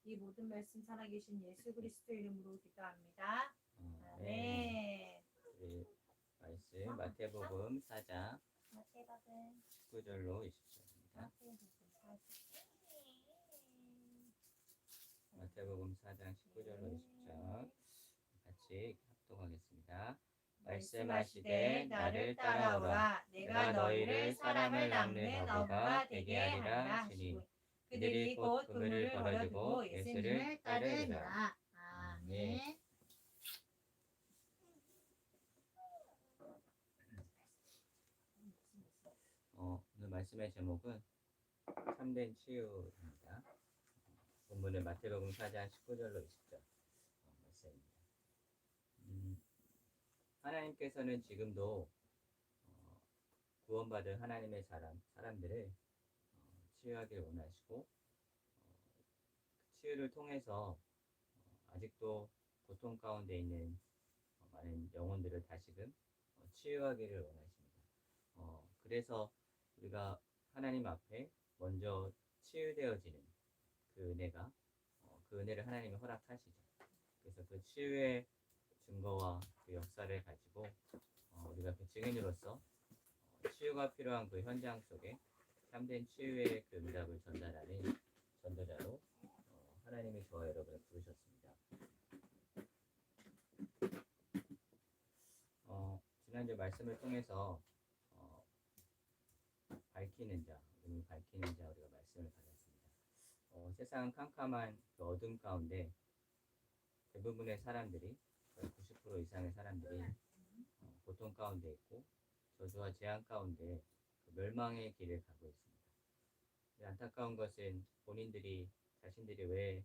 이 모든 말씀 살아계신 예수 그리스도 이름으로 기도합니다. 네. 아멘. 우리 말씀 마태복음 4장 마태복음 19절로 20절입니다. 마태복음 4장 19절로 20절 같이 합독하겠습니다. 말씀하시되 나를 따라오라. 내가 너희를 사람을 낚는 어부가 되게 하리라 하시니 그들이 곧 그물을 버려두고 예수님을 따르니라. 아멘. 오늘 말씀의 제목은 참된 치유입니다. 본문은 마태복음 4장 19절로 20절 말씀입니다. 하나님께서는 지금도 구원받은 하나님의 사람들을 치유하길 원하시고 치유를 통해서 아직도 고통 가운데 있는 많은 영혼들을 다시금 치유하기를 원하십니다. 그래서 우리가 하나님 앞에 먼저 치유되어지는 그 은혜가 그 은혜를 하나님이 허락하시죠. 그래서 그 치유의 증거와 그 역사를 가지고 우리가 그 증인으로서 치유가 필요한 그 현장 속에 참된 치유의 그 응답을 전달하는 전도자로 하나님이 저와 여러분을 부르셨습니다. 지난주 말씀을 통해서 밝히는 자, 눈을 밝히는 자 우리가 말씀을 받았습니다. 세상 캄캄한 그 어둠 가운데 대부분의 사람들이 90% 이상의 사람들이 고통 가운데 있고 저주와 재앙 가운데 그 멸망의 길을 가고 있습니다. 안타까운 것은 본인들이 자신들이 왜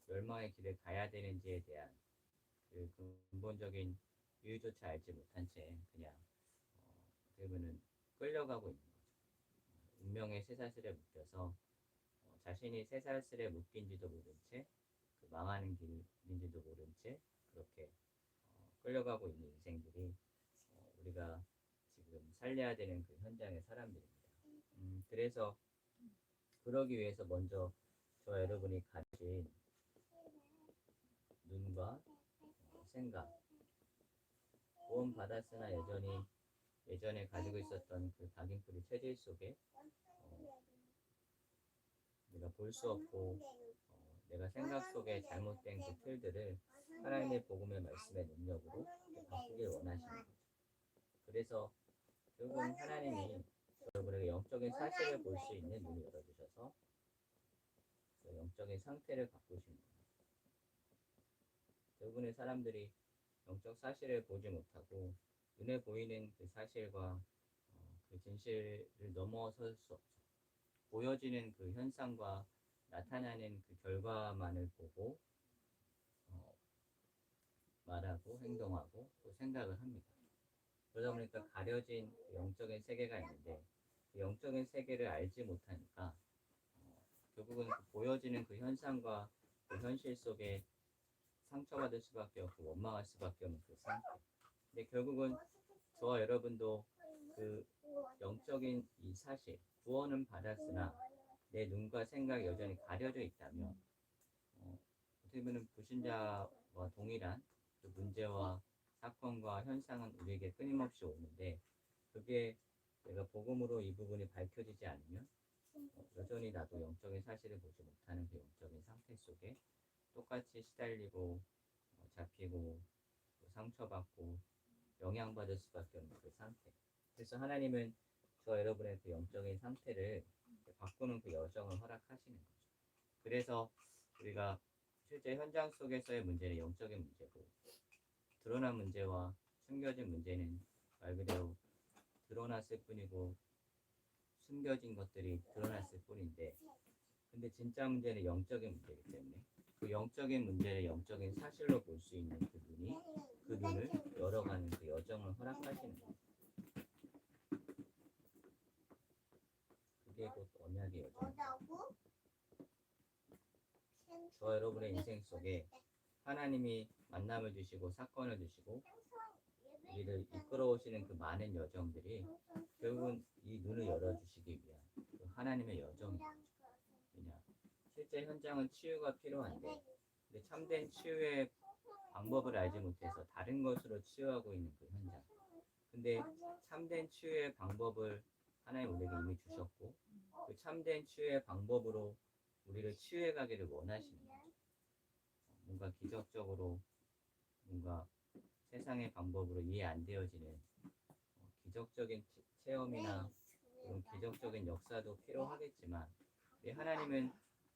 멸망의 길을 가야 되는지에 대한 그 근본적인 이유조차 알지 못한 채 그냥 대부분은 끌려가고 있는 거죠. 운명의 쇠사슬에 묶여서 자신이 쇠사슬에 묶인지도 모른 채 그 망하는 길인지도 모른 채 그렇게 끌려가고 있는 인생들이 우리가 지금 살려야 되는 그 현장의 사람들입니다. 그래서 그러기 위해서 먼저 저와 여러분이 가진 눈과 생각, 구원받았으나 여전히 예전에 가지고 있었던 그 각인뿌리 체질 속에 내가 볼 수 없고 내가 생각 속에 잘못된 그 틀들을 하나님의 복음의 말씀의 능력으로 바꾸길 원하시는 거죠. 그래서 결국은 하나님이 여러분에게 영적인 사실을 볼 수 있는 눈을 열어주셔서 그 영적인 상태를 바꾸시는 거예요. 대부분의 사람들이 영적 사실을 보지 못하고 눈에 보이는 그 사실과 그 진실을 넘어설 수 없죠. 보여지는 그 현상과 나타나는 그 결과만을 보고 말하고 행동하고 또 생각을 합니다. 그러다 보니까 가려진 그 영적인 세계가 있는데 그 영적인 세계를 알지 못하니까 결국은 그 보여지는 그 현상과 그 현실 속에 상처받을 수밖에 없고 원망할 수밖에 없는 그 상태. 근데 결국은 저와 여러분도 그 영적인 이 사실, 구원은 받았으나 내 눈과 생각이 여전히 가려져 있다면 어떻게 보면 불신자와 동일한 그 문제와 사건과 현상은 우리에게 끊임없이 오는데 그게 내가 복음으로 이 부분이 밝혀지지 않으면 여전히 나도 영적인 사실을 보지 못하는 그 영적인 상태 속에 똑같이 시달리고 잡히고 상처받고 영향받을 수밖에 없는 그 상태. 그래서 하나님은 저 여러분의 그 영적인 상태를 바꾸는 그 여정을 허락하시는 거죠. 그래서 우리가 실제 현장 속에서의 문제는 영적인 문제고 드러난 문제와 숨겨진 문제는 말 그대로 드러났을 뿐이고 숨겨진 것들이 드러났을 뿐인데 근데 진짜 문제는 영적인 문제이기 때문에 그 영적인 문제를 영적인 사실로 볼 수 있는 그 눈이 그 눈을 열어가는 그 여정을 허락하시는 거예요. 그게 곧 언약의 여정입니다. 저 여러분의 인생 속에 하나님이 만남을 주시고 사건을 주시고 우리를 이끌어 오시는 그 많은 여정들이 결국은 이 눈을 열어주시기 위한 그 하나님의 여정인 거죠. 왜냐 실제 현장은 치유가 필요한데, 근데 참된 치유의 방법을 알지 못해서 다른 것으로 치유하고 있는 그 현장. 근데 참된 치유의 방법을 하나님 우리에게 이미 주셨고, 그 참된 치유의 방법으로 우리를 치유해 가기를 원하시는 거죠. 뭔가 기적적으로, 뭔가 세상의 방법으로 이해 안 되어지는 기적적인 체험이나 그런 기적적인 역사도 필요하겠지만, 하나님은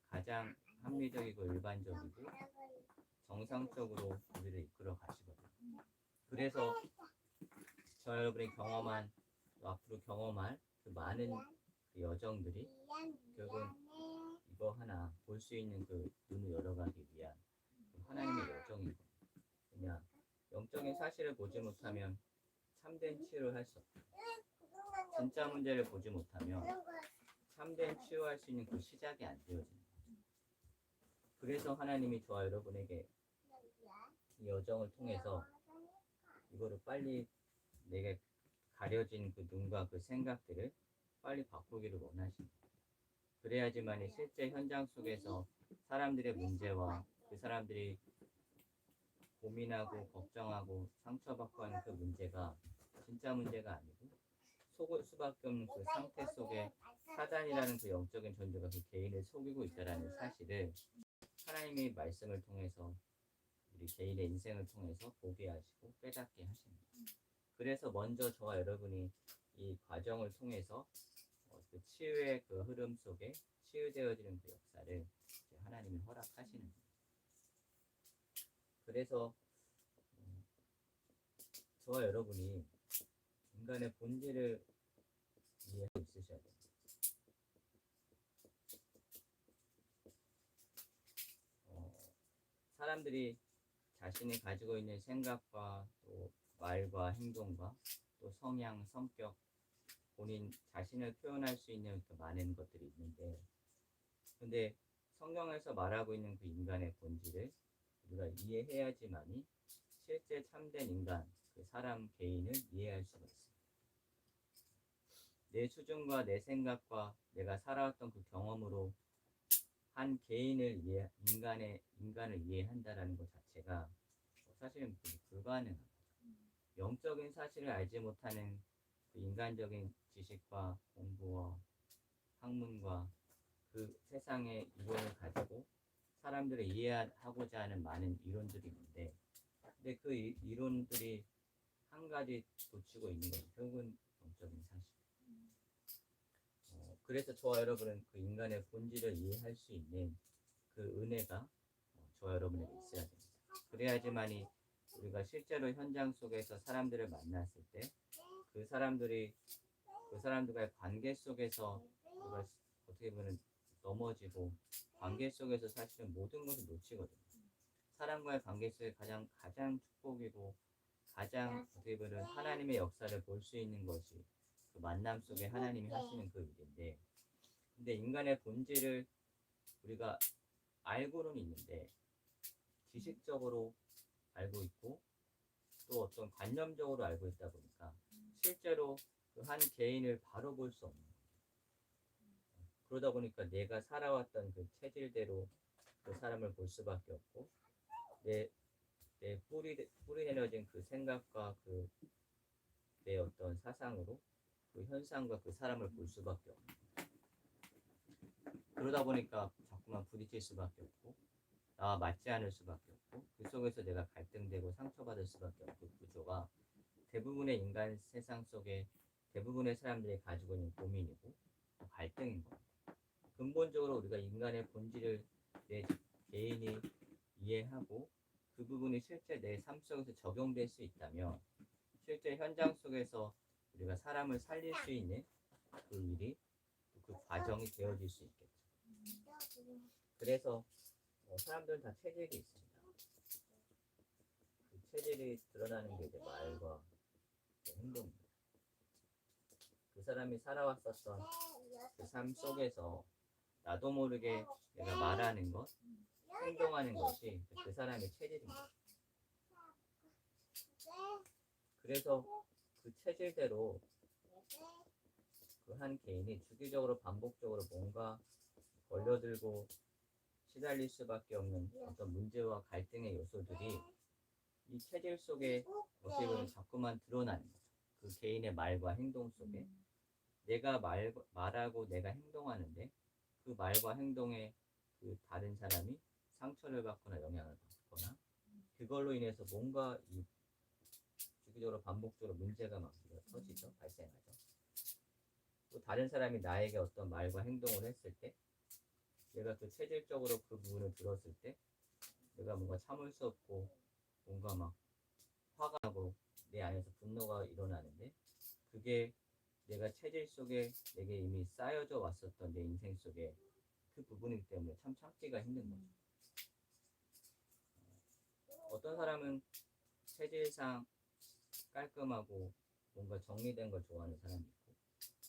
가장 합리적이고 일반적이고 정상적으로 우리를 이끌어 가시거든요. 그래서 저 여러분이 경험한, 또 앞으로 경험할 그 많은 그 여정들이 결국은 이거 하나 볼 수 있는 그 눈을 열어가기 위한 그 하나님의 여정인 겁니다. 그냥 영적인 사실을 보지 못하면 참된 치유를 할 수 없고, 진짜 문제를 보지 못하면 참된 치유할 수 있는 그 시작이 안 되어지는 거죠. 그래서 하나님이 저와 여러분에게 이 여정을 통해서 이거를 빨리 내게 가려진 그 눈과 그 생각들을 빨리 바꾸기를 원하십니다. 그래야지만 실제 현장 속에서 사람들의 문제와 그 사람들이 고민하고 걱정하고 상처받고 하는 그 문제가 진짜 문제가 아니고 속을 수밖에 없는 그 상태 속에 사단이라는 그 영적인 존재가 그 개인을 속이고 있다는 사실을 하나님의 말씀을 통해서 우리 개인의 인생을 통해서 보게 하시고 깨닫게 하십니다. 그래서 먼저 저와 여러분이 이 과정을 통해서 그 치유의 그 흐름 속에 치유되어지는 그 역사를 하나님이 허락하시는 겁니다. 그래서 저와 여러분이 인간의 본질을 이해하고 있으셔야 됩니다. 사람들이 자신이 가지고 있는 생각과 또 말과 행동과 또 성향, 성격, 본인 자신을 표현할 수 있는 그 많은 것들이 있는데, 근데 성경에서 말하고 있는 그 인간의 본질을 우리가 이해해야지만이 실제 참된 인간, 그 사람 개인을 이해할 수가 있습니다. 내 수준과 내 생각과 내가 살아왔던 그 경험으로 한 개인을 인간을 이해한다라는 것 자체가 사실은 불가능한 거죠. 영적인 사실을 알지 못하는 그 인간적인 지식과 공부와 학문과 그 세상의 이론을 가지고 사람들을 이해하고자 하는 많은 이론들이 있는데, 근데 그 이론들이 한 가지 놓치고 있는 것이 결국은 영적인 사실. 그래서 저와 여러분은 그 인간의 본질을 이해할 수 있는 그 은혜가 저와 여러분에게 있어야 됩니다. 그래야지만이 우리가 실제로 현장 속에서 사람들을 만났을 때 그 사람들과의 관계 속에서 우리가 어떻게 보면 넘어지고, 관계 속에서 사실은 모든 것을 놓치거든요. 사람과의 관계 속에 가장 축복이고 가장 어떻게 보면 하나님의 역사를 볼 수 있는 것이 그 만남 속에 하나님이 하시는 그 일인데, 근데 인간의 본질을 우리가 알고는 있는데 지식적으로 알고 있고 또 어떤 관념적으로 알고 있다 보니까 실제로 그 한 개인을 바로 볼 수 없는 거예요. 그러다 보니까 내가 살아왔던 그 체질대로 그 사람을 볼 수밖에 없고, 내 뿌리 내려진 그 생각과 그 내 어떤 사상으로 그 현상과 그 사람을 볼 수밖에 없는 거예요. 그러다 보니까 자꾸만 부딪힐 수밖에 없고, 나와 맞지 않을 수밖에 없고, 그 속에서 내가 갈등되고 상처받을 수밖에 없고, 구조가 대부분의 인간 세상 속에 대부분의 사람들이 가지고 있는 고민이고 갈등인 겁니다. 근본적으로 우리가 인간의 본질을 내 개인이 이해하고 그 부분이 실제 내 삶 속에서 적용될 수 있다면 실제 현장 속에서 우리가 사람을 살릴 수 있는 그 일이, 그 과정이 되어질 수 있겠죠. 그래서 사람들은 다 체질이 있습니다. 그 체질이 드러나는 게 이제 말과 행동입니다. 그 사람이 살아왔었던 그 삶 속에서 나도 모르게 내가 말하는 것, 행동하는 것이 그 사람의 체질입니다. 그래서 그 체질대로 그 한 개인이 주기적으로 반복적으로 뭔가 걸려들고 시달릴 수밖에 없는 어떤 문제와 갈등의 요소들이 이 체질 속에 어떻게 보면 자꾸만 드러나는 거죠. 그 개인의 말과 행동 속에 내가 말하고 내가 행동하는데 그 말과 행동에 그 다른 사람이 상처를 받거나 영향을 받거나 그걸로 인해서 뭔가 이 주기적으로 반복적으로 문제가 막 터지죠. 발생하죠. 또 다른 사람이 나에게 어떤 말과 행동을 했을 때 내가 그 체질적으로 그 부분을 들었을 때 내가 뭔가 참을 수 없고 뭔가 막 화가 나고 내 안에서 분노가 일어나는데 그게 내가 체질 속에 내게 이미 쌓여져 왔었던 내 인생 속에 그 부분이기 때문에 참 참기가 힘든 거죠. 어떤 사람은 체질상 깔끔하고 뭔가 정리된 걸 좋아하는 사람이 있고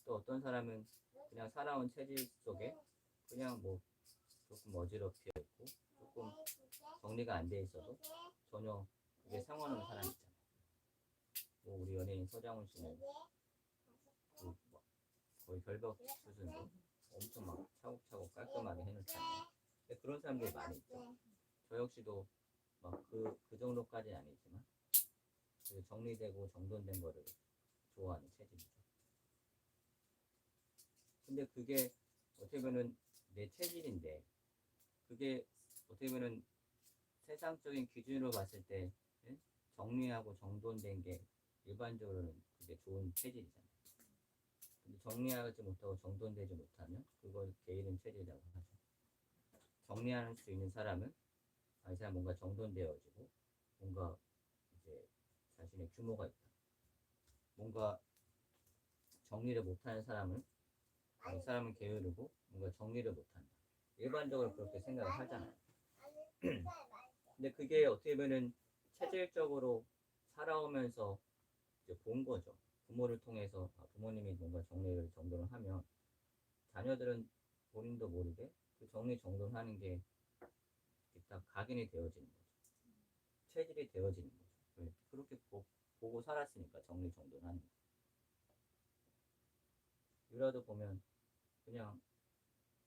또 어떤 사람은 그냥 살아온 체질 속에 그냥 뭐 조금 어지럽게 있고 조금 정리가 안 돼 있어도 전혀 그게 상관없는 사람이 있잖아요. 뭐 우리 연예인 서장훈 씨는 그 거의 결벽 수준으로 엄청 막 차곡차곡 깔끔하게 해놓잖아요. 근데 그런 사람들이 많이 있죠. 저 역시도 막 그 정도까지는 아니지만 그 정리되고 정돈된 거를 좋아하는 체질이죠. 근데 그게 어떻게 보면 내 체질인데 그게 어떻게 보면 세상적인 기준으로 봤을 때 정리하고 정돈된 게 일반적으로는 그게 좋은 체질이잖아요. 근데 정리하지 못하고 정돈되지 못하면 그걸 게으른 체질이라고 하죠. 정리할 수 있는 사람은 이 사람 뭔가 정돈되어지고 뭔가 이제 자신의 규모가 있다. 뭔가 정리를 못하는 사람은 이 사람은 게으르고 뭔가 정리를 못한다. 일반적으로 그렇게 생각을 하잖아요. 근데 그게 어떻게 보면 체질적으로 살아오면서 이제 본 거죠. 부모를 통해서 부모님이 뭔가 정리를 정돈을 하면 자녀들은 본인도 모르게 그 정리 정돈하는 게 딱 각인이 되어지는 거죠. 체질이 되어지는 거죠. 그렇게 보고 살았으니까 정리 정돈하는 거. 유라도 보면 그냥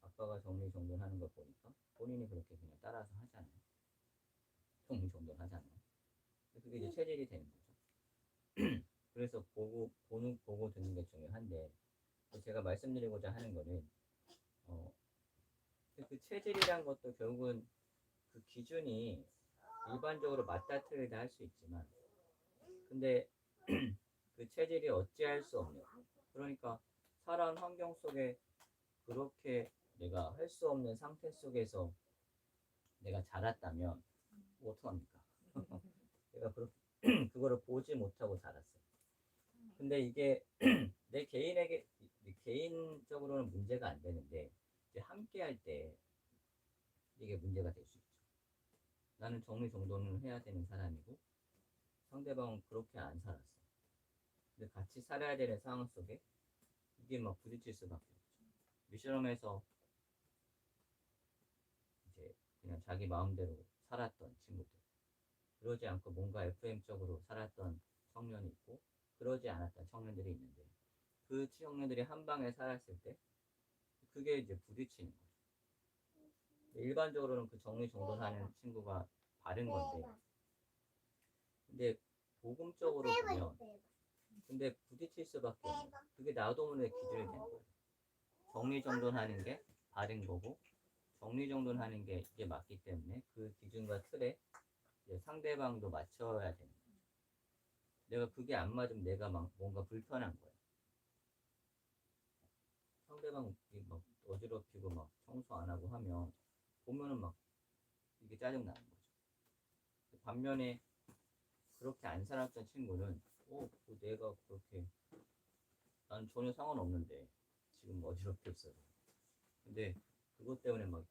아빠가 정리 정돈하는 걸 보니까 본인이 그렇게 그냥 따라서 하잖아요. 정리 정돈하잖아요. 그게 이제 체질이 되는 거죠. 그래서 보고 듣는 게 중요한데 제가 말씀드리고자 하는 거는 그 체질이란 것도 결국은 그 기준이 일반적으로 맞다 틀리다 할 수 있지만 근데 그 체질이 어찌할 수 없는 그러니까 살아온 환경 속에 그렇게 내가 할 수 없는 상태 속에서 내가 자랐다면 뭐 어떡합니까? 내가 그거를 보지 못하고 자랐어요. 근데 이게 내 개인적으로는 문제가 안 되는데 이제 함께 할 때 이게 문제가 될 수 있죠. 나는 정리정돈을 해야 되는 사람이고 상대방은 그렇게 안 살았어. 근데 같이 살아야 되는 상황 속에 이게 막 부딪힐 수밖에 없죠. 미션홈에서 이제 그냥 자기 마음대로 살았던 친구들, 그러지 않고 뭔가 FM적으로 살았던 청년이 있고 그러지 않았던 청년들이 있는데 그 청년들이 한 방에 살았을 때 그게 이제 부딪히는 거죠. 일반적으로는 그 정리정돈하는 친구가 바른 건데 근데 복음적으로 보면 근데 부딪힐 수밖에 없는 그게 나도 모르게 기준이 되는 거예요. 정리정돈하는 게 바른 거고 정리정돈하는 게 이게 맞기 때문에 그 기준과 틀에 이제 상대방도 맞춰야 되는 거예요. 내가 그게 안 맞으면 내가 막 뭔가 불편한 거예요. 상대방이 막 어지럽히고 막 청소 안 하고 하면 보면은 막 이게 짜증나는 거죠. 반면에 그렇게 안 살았던 친구는 내가 그렇게 난 전혀 상관없는데 지금 어지럽게 있어서 근데 그것 때문에 막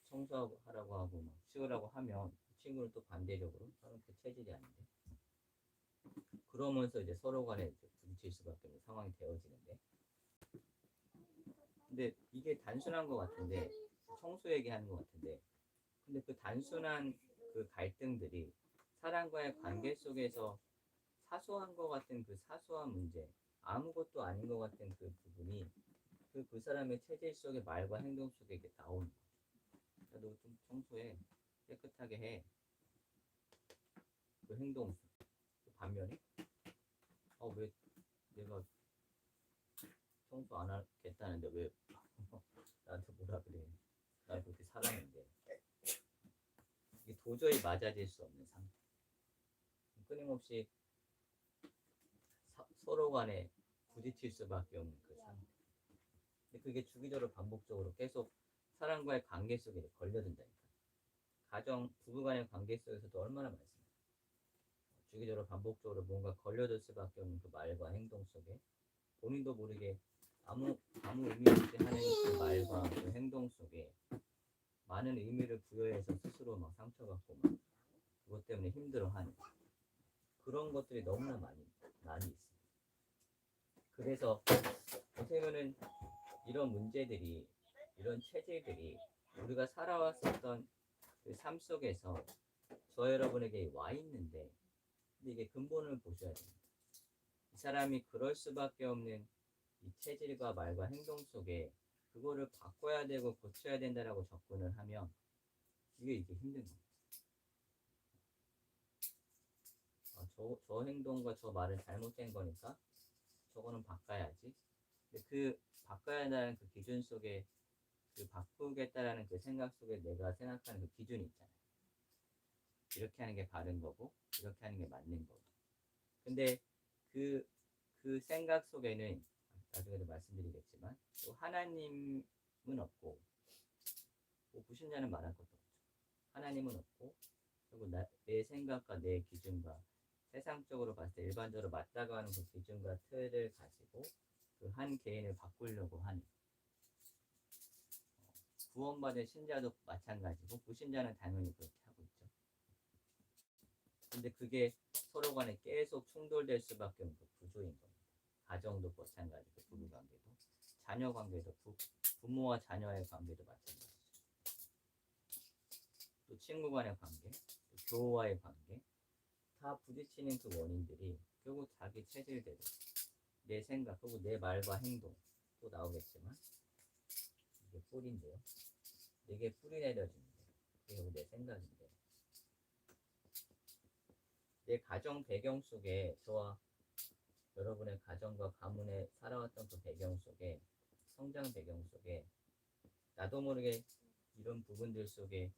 청소하라고 하고 막 치우라고 하면 그 친구는 또 반대적으로 나는 그 체질이 아닌데 그러면서 이제 서로 간에 이제 부딪힐 수밖에 없는 상황이 되어지는데 근데 이게 단순한 것 같은데 청소 얘기하는 것 같은데 근데 그 단순한 그 갈등들이 사람과의 관계 속에서 사소한 것 같은 그 사소한 문제 아무것도 아닌 것 같은 그 부분이 그 사람의 체질 속의 말과 행동 속에 이게 나오는 거죠. 야, 너 좀 청소해. 깨끗하게 해. 그 행동. 그 반면에 왜 내가 청소 안 하겠다는데 왜 나한테 뭐라 그래. 나 그렇게 살았는데. 이게 도저히 맞아질 수 없는 상태. 끊임없이 서로 간에 부딪힐 수밖에 없는 그 상태. 근데 그게 주기적으로 반복적으로 계속 사람과의 관계 속에 걸려든다니까. 가정, 부부간의 관계 속에서도 얼마나 많습니까? 주기적으로 반복적으로 뭔가 걸려들 수밖에 없는 그 말과 행동 속에 본인도 모르게 아무 의미 없이 하는 그 말과 그 행동 속에 많은 의미를 부여해서 스스로 막 상처받고 막 그것 때문에 힘들어하는 그런 것들이 너무나 많이 있습니다. 그래서 어떻게 보면 이런 문제들이, 이런 체질들이 우리가 살아왔었던 그 삶 속에서 저 여러분에게 와 있는데, 근데 이게 근본을 보셔야 됩니다. 이 사람이 그럴 수밖에 없는 이 체질과 말과 행동 속에 그거를 바꿔야 되고 고쳐야 된다라고 접근을 하면 이게 힘든 겁니다. 저 행동과 저 말은 잘못된 거니까 저거는 바꿔야지. 근데 그 바꿔야 한다는 그 기준 속에 그 바꾸겠다라는 그 생각 속에 내가 생각하는 그 기준이 있잖아요. 이렇게 하는 게 바른 거고 이렇게 하는 게 맞는 거고. 근데 그 생각 속에는 나중에도 말씀드리겠지만 또 하나님은 없고 뭐 불신자는 말할 것도 없죠. 하나님은 없고 그리고 내 생각과 내 기준과 세상적으로 봤을 때 일반적으로 맞다고 하는 그 기준과 틀을 가지고 그 한 개인을 바꾸려고 하는 구원받은 신자도 마찬가지고 불신자는 당연히 그렇게 하고 있죠. 근데 그게 서로 간에 계속 충돌될 수밖에 없는 그 구조인 겁니다. 가정도 마찬가지고 부부 관계도 자녀 관계도 부모와 자녀의 관계도 마찬가지죠. 또 친구 간의 관계, 또 교우와의 관계 다 부딪히는 그 원인들이 결국 자기 체질대로 내 생각 그리고 내 말과 행동 또 나오겠지만 이게 뿌리인데요. 내게 뿌리 내려지는데 그게 내 생각인데 내 가정 배경 속에 저와 여러분의 가정과 가문에 살아왔던 그 배경 속에 성장 배경 속에 나도 모르게 이런 부분들 속에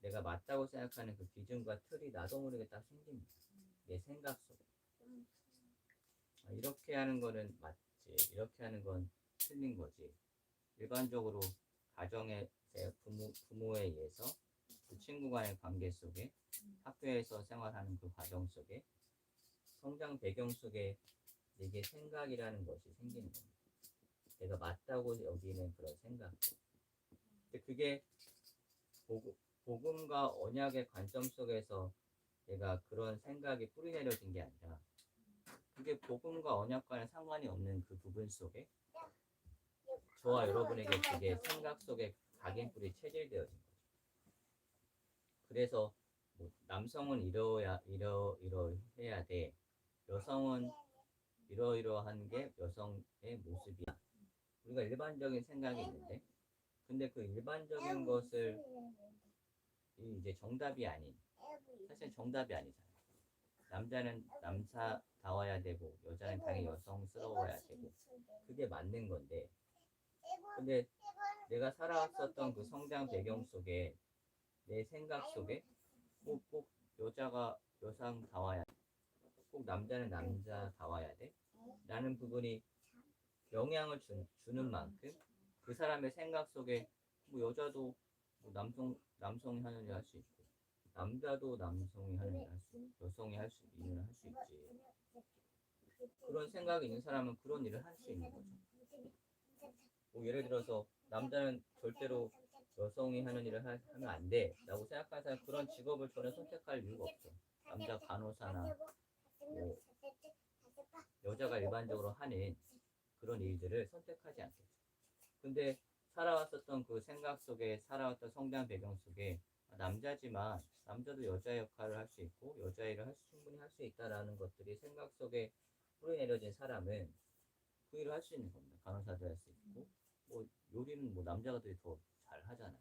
내가 맞다고 생각하는 그 기준과 틀이 나도 모르게 딱 생깁니다. 내 생각 속에 이렇게 하는 거는 맞지 이렇게 하는 건 틀린 거지. 일반적으로 가정의 부모에 의해서 그 친구 간의 관계 속에 학교에서 생활하는 그 과정 속에 성장 배경 속에 내게 생각이라는 것이 생기는 겁니다. 내가 맞다고 여기는 그런 생각들. 근데 그게 복음과 언약의 관점 속에서 내가 그런 생각이 뿌리내려진 게 아니라 그게 복음과 언약과는 상관이 없는 그 부분 속에 저와 여러분에게 그게 생각 속에 각인뿌리 체질되어진 거죠. 그래서 뭐 남성은 이러해야 돼. 여성은 이러이러한 게 여성의 모습이야. 우리가 일반적인 생각이 있는데 근데 그 일반적인 것을 이제 정답이 아닌 사실 정답이 아니잖아요. 남자는 남사다워야 되고 여자는 당연히 여성스러워야 되고 그게 맞는 건데 근데 내가 살아왔었던 그 성장 배경 속에 내 생각 속에 꼭 여자가 여성다워야 돼. 꼭 남자는 남자다워야 돼. 라는 부분이 영향을 주는 만큼 그 사람의 생각 속에 뭐 여자도 뭐 남성이 하는 일 할 수 있고 남자도 남성이 하는 일 할 수 있고 여성이 할 수 있는 할 수 있지. 그런 생각이 있는 사람은 그런 일을 할 수 있는 거죠. 뭐 예를 들어서 남자는 절대로 여성이 하는 일을 하면 안 돼 라고 생각하는 사람 그런 직업을 전혀 선택할 이유가 없죠. 남자 간호사나 뭐 여자가 일반적으로 하는 그런 일들을 선택하지 않겠죠. 근데 살아왔었던 그 생각 속에 살아왔던 성장 배경 속에 남자지만 남자도 여자 역할을 할 수 있고 여자 일을 충분히 할 수 있다라는 것들이 생각 속에 뿌리내려진 사람은 그 일을 할 수 있는 겁니다. 간호사도 할 수 있고 뭐 요리는 뭐 남자들이 더 잘 하잖아요.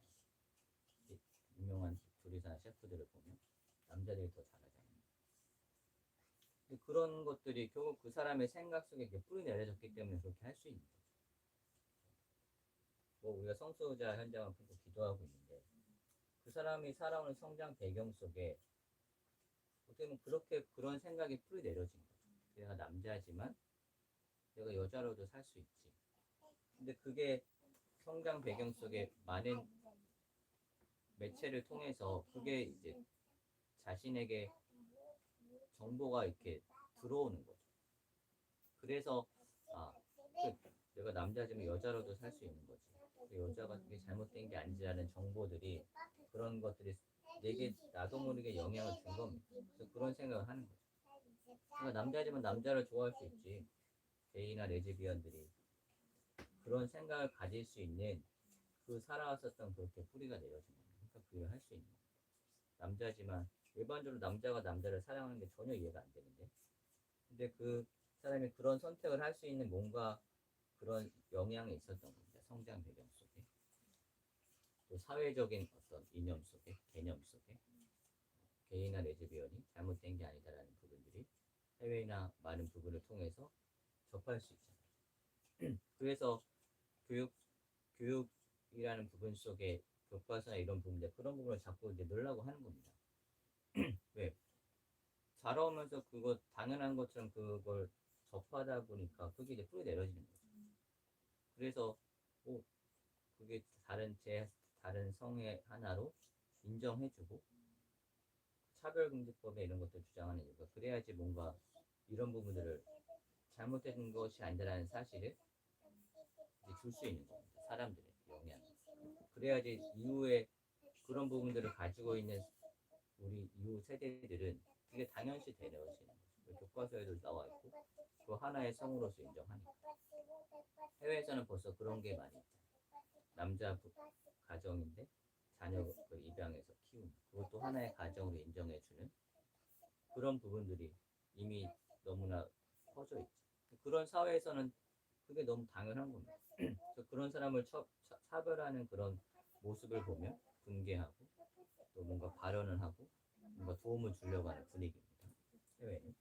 셰프나 셰프들을 보면 남자들이 더 잘하잖아요. 근데 그런 것들이 결국 그 사람의 생각 속에 이렇게 뿌리 내려졌기 때문에 그렇게 할 수 있는 거죠. 뭐 우리가 성소자 현장을 보고 기도하고 있는데 그 사람이 살아오는 성장 배경 속에 어떻게 보면 그렇게 그런 생각이 뿌리 내려진 거죠. 내가 남자지만 내가 여자로도 살 수 있지. 근데 그게 성장 배경 속에 많은 매체를 통해서 그게 이제 자신에게 정보가 이렇게 들어오는 거죠. 그래서 내가 남자지만 여자로도 살 수 있는 거지. 여자가 그게 잘못된 게 아니라는 정보들이 그런 것들이 내게 나도 모르게 영향을 준 겁니다. 그래서 그런 생각을 하는 거죠. 그러니까 남자지만 남자를 좋아할 수 있지. 게이나 레즈비언들이 그런 생각을 가질 수 있는 그 살아왔었던 그렇게 뿌리가 내려진 겁니다. 그러니까 그걸 할 수 있는 거예요. 남자지만 일반적으로 남자가 남자를 사랑하는 게 전혀 이해가 안 되는데 근데 그 사람이 그런 선택을 할 수 있는 뭔가 그런 영향이 있었던 겁니다. 성장 배경 속에 또 사회적인 어떤 이념 속에 개념 속에 게이나 레즈비언이 잘못된 게 아니다라는 부분들이 해외나 많은 부분을 통해서 접할 수 있잖아요. 그래서 교육이라는 부분 속에 교과서나 이런 부분들 그런 부분을 자꾸 이제 넣으려고 하는 겁니다. 왜? 자라오면서 그거 당연한 것처럼 그걸 접하다 보니까 그게 이제 뿌리 내려지는 거죠. 그래서 그게 다른 성의 하나로 인정해주고 차별금지법에 이런 것들 주장하는 이유가 그래야지 뭔가 이런 부분들을 잘못된 것이 아니라는 사실을 줄 수 있는 겁니다. 사람들의 영향. 그래야지 이후에 그런 부분들을 가지고 있는 우리 이후 세대들은 그게 당연시 되어지는 거죠. 교과서에도 나와 있고 그 하나의 성으로서 인정하니까. 해외에서는 벌써 그런 게 많이 있잖아요. 남자 가정인데 자녀를 입양해서 키우는 그것도 하나의 가정으로 인정해주는 그런 부분들이 이미 너무나 퍼져 있죠. 그런 사회에서는 그게 너무 당연한 겁니다. 그런 사람을 차별하는 그런 모습을 보면 분개하고 또 뭔가 발언을 하고 뭔가 도움을 주려고 하는 분위기입니다. 해외는.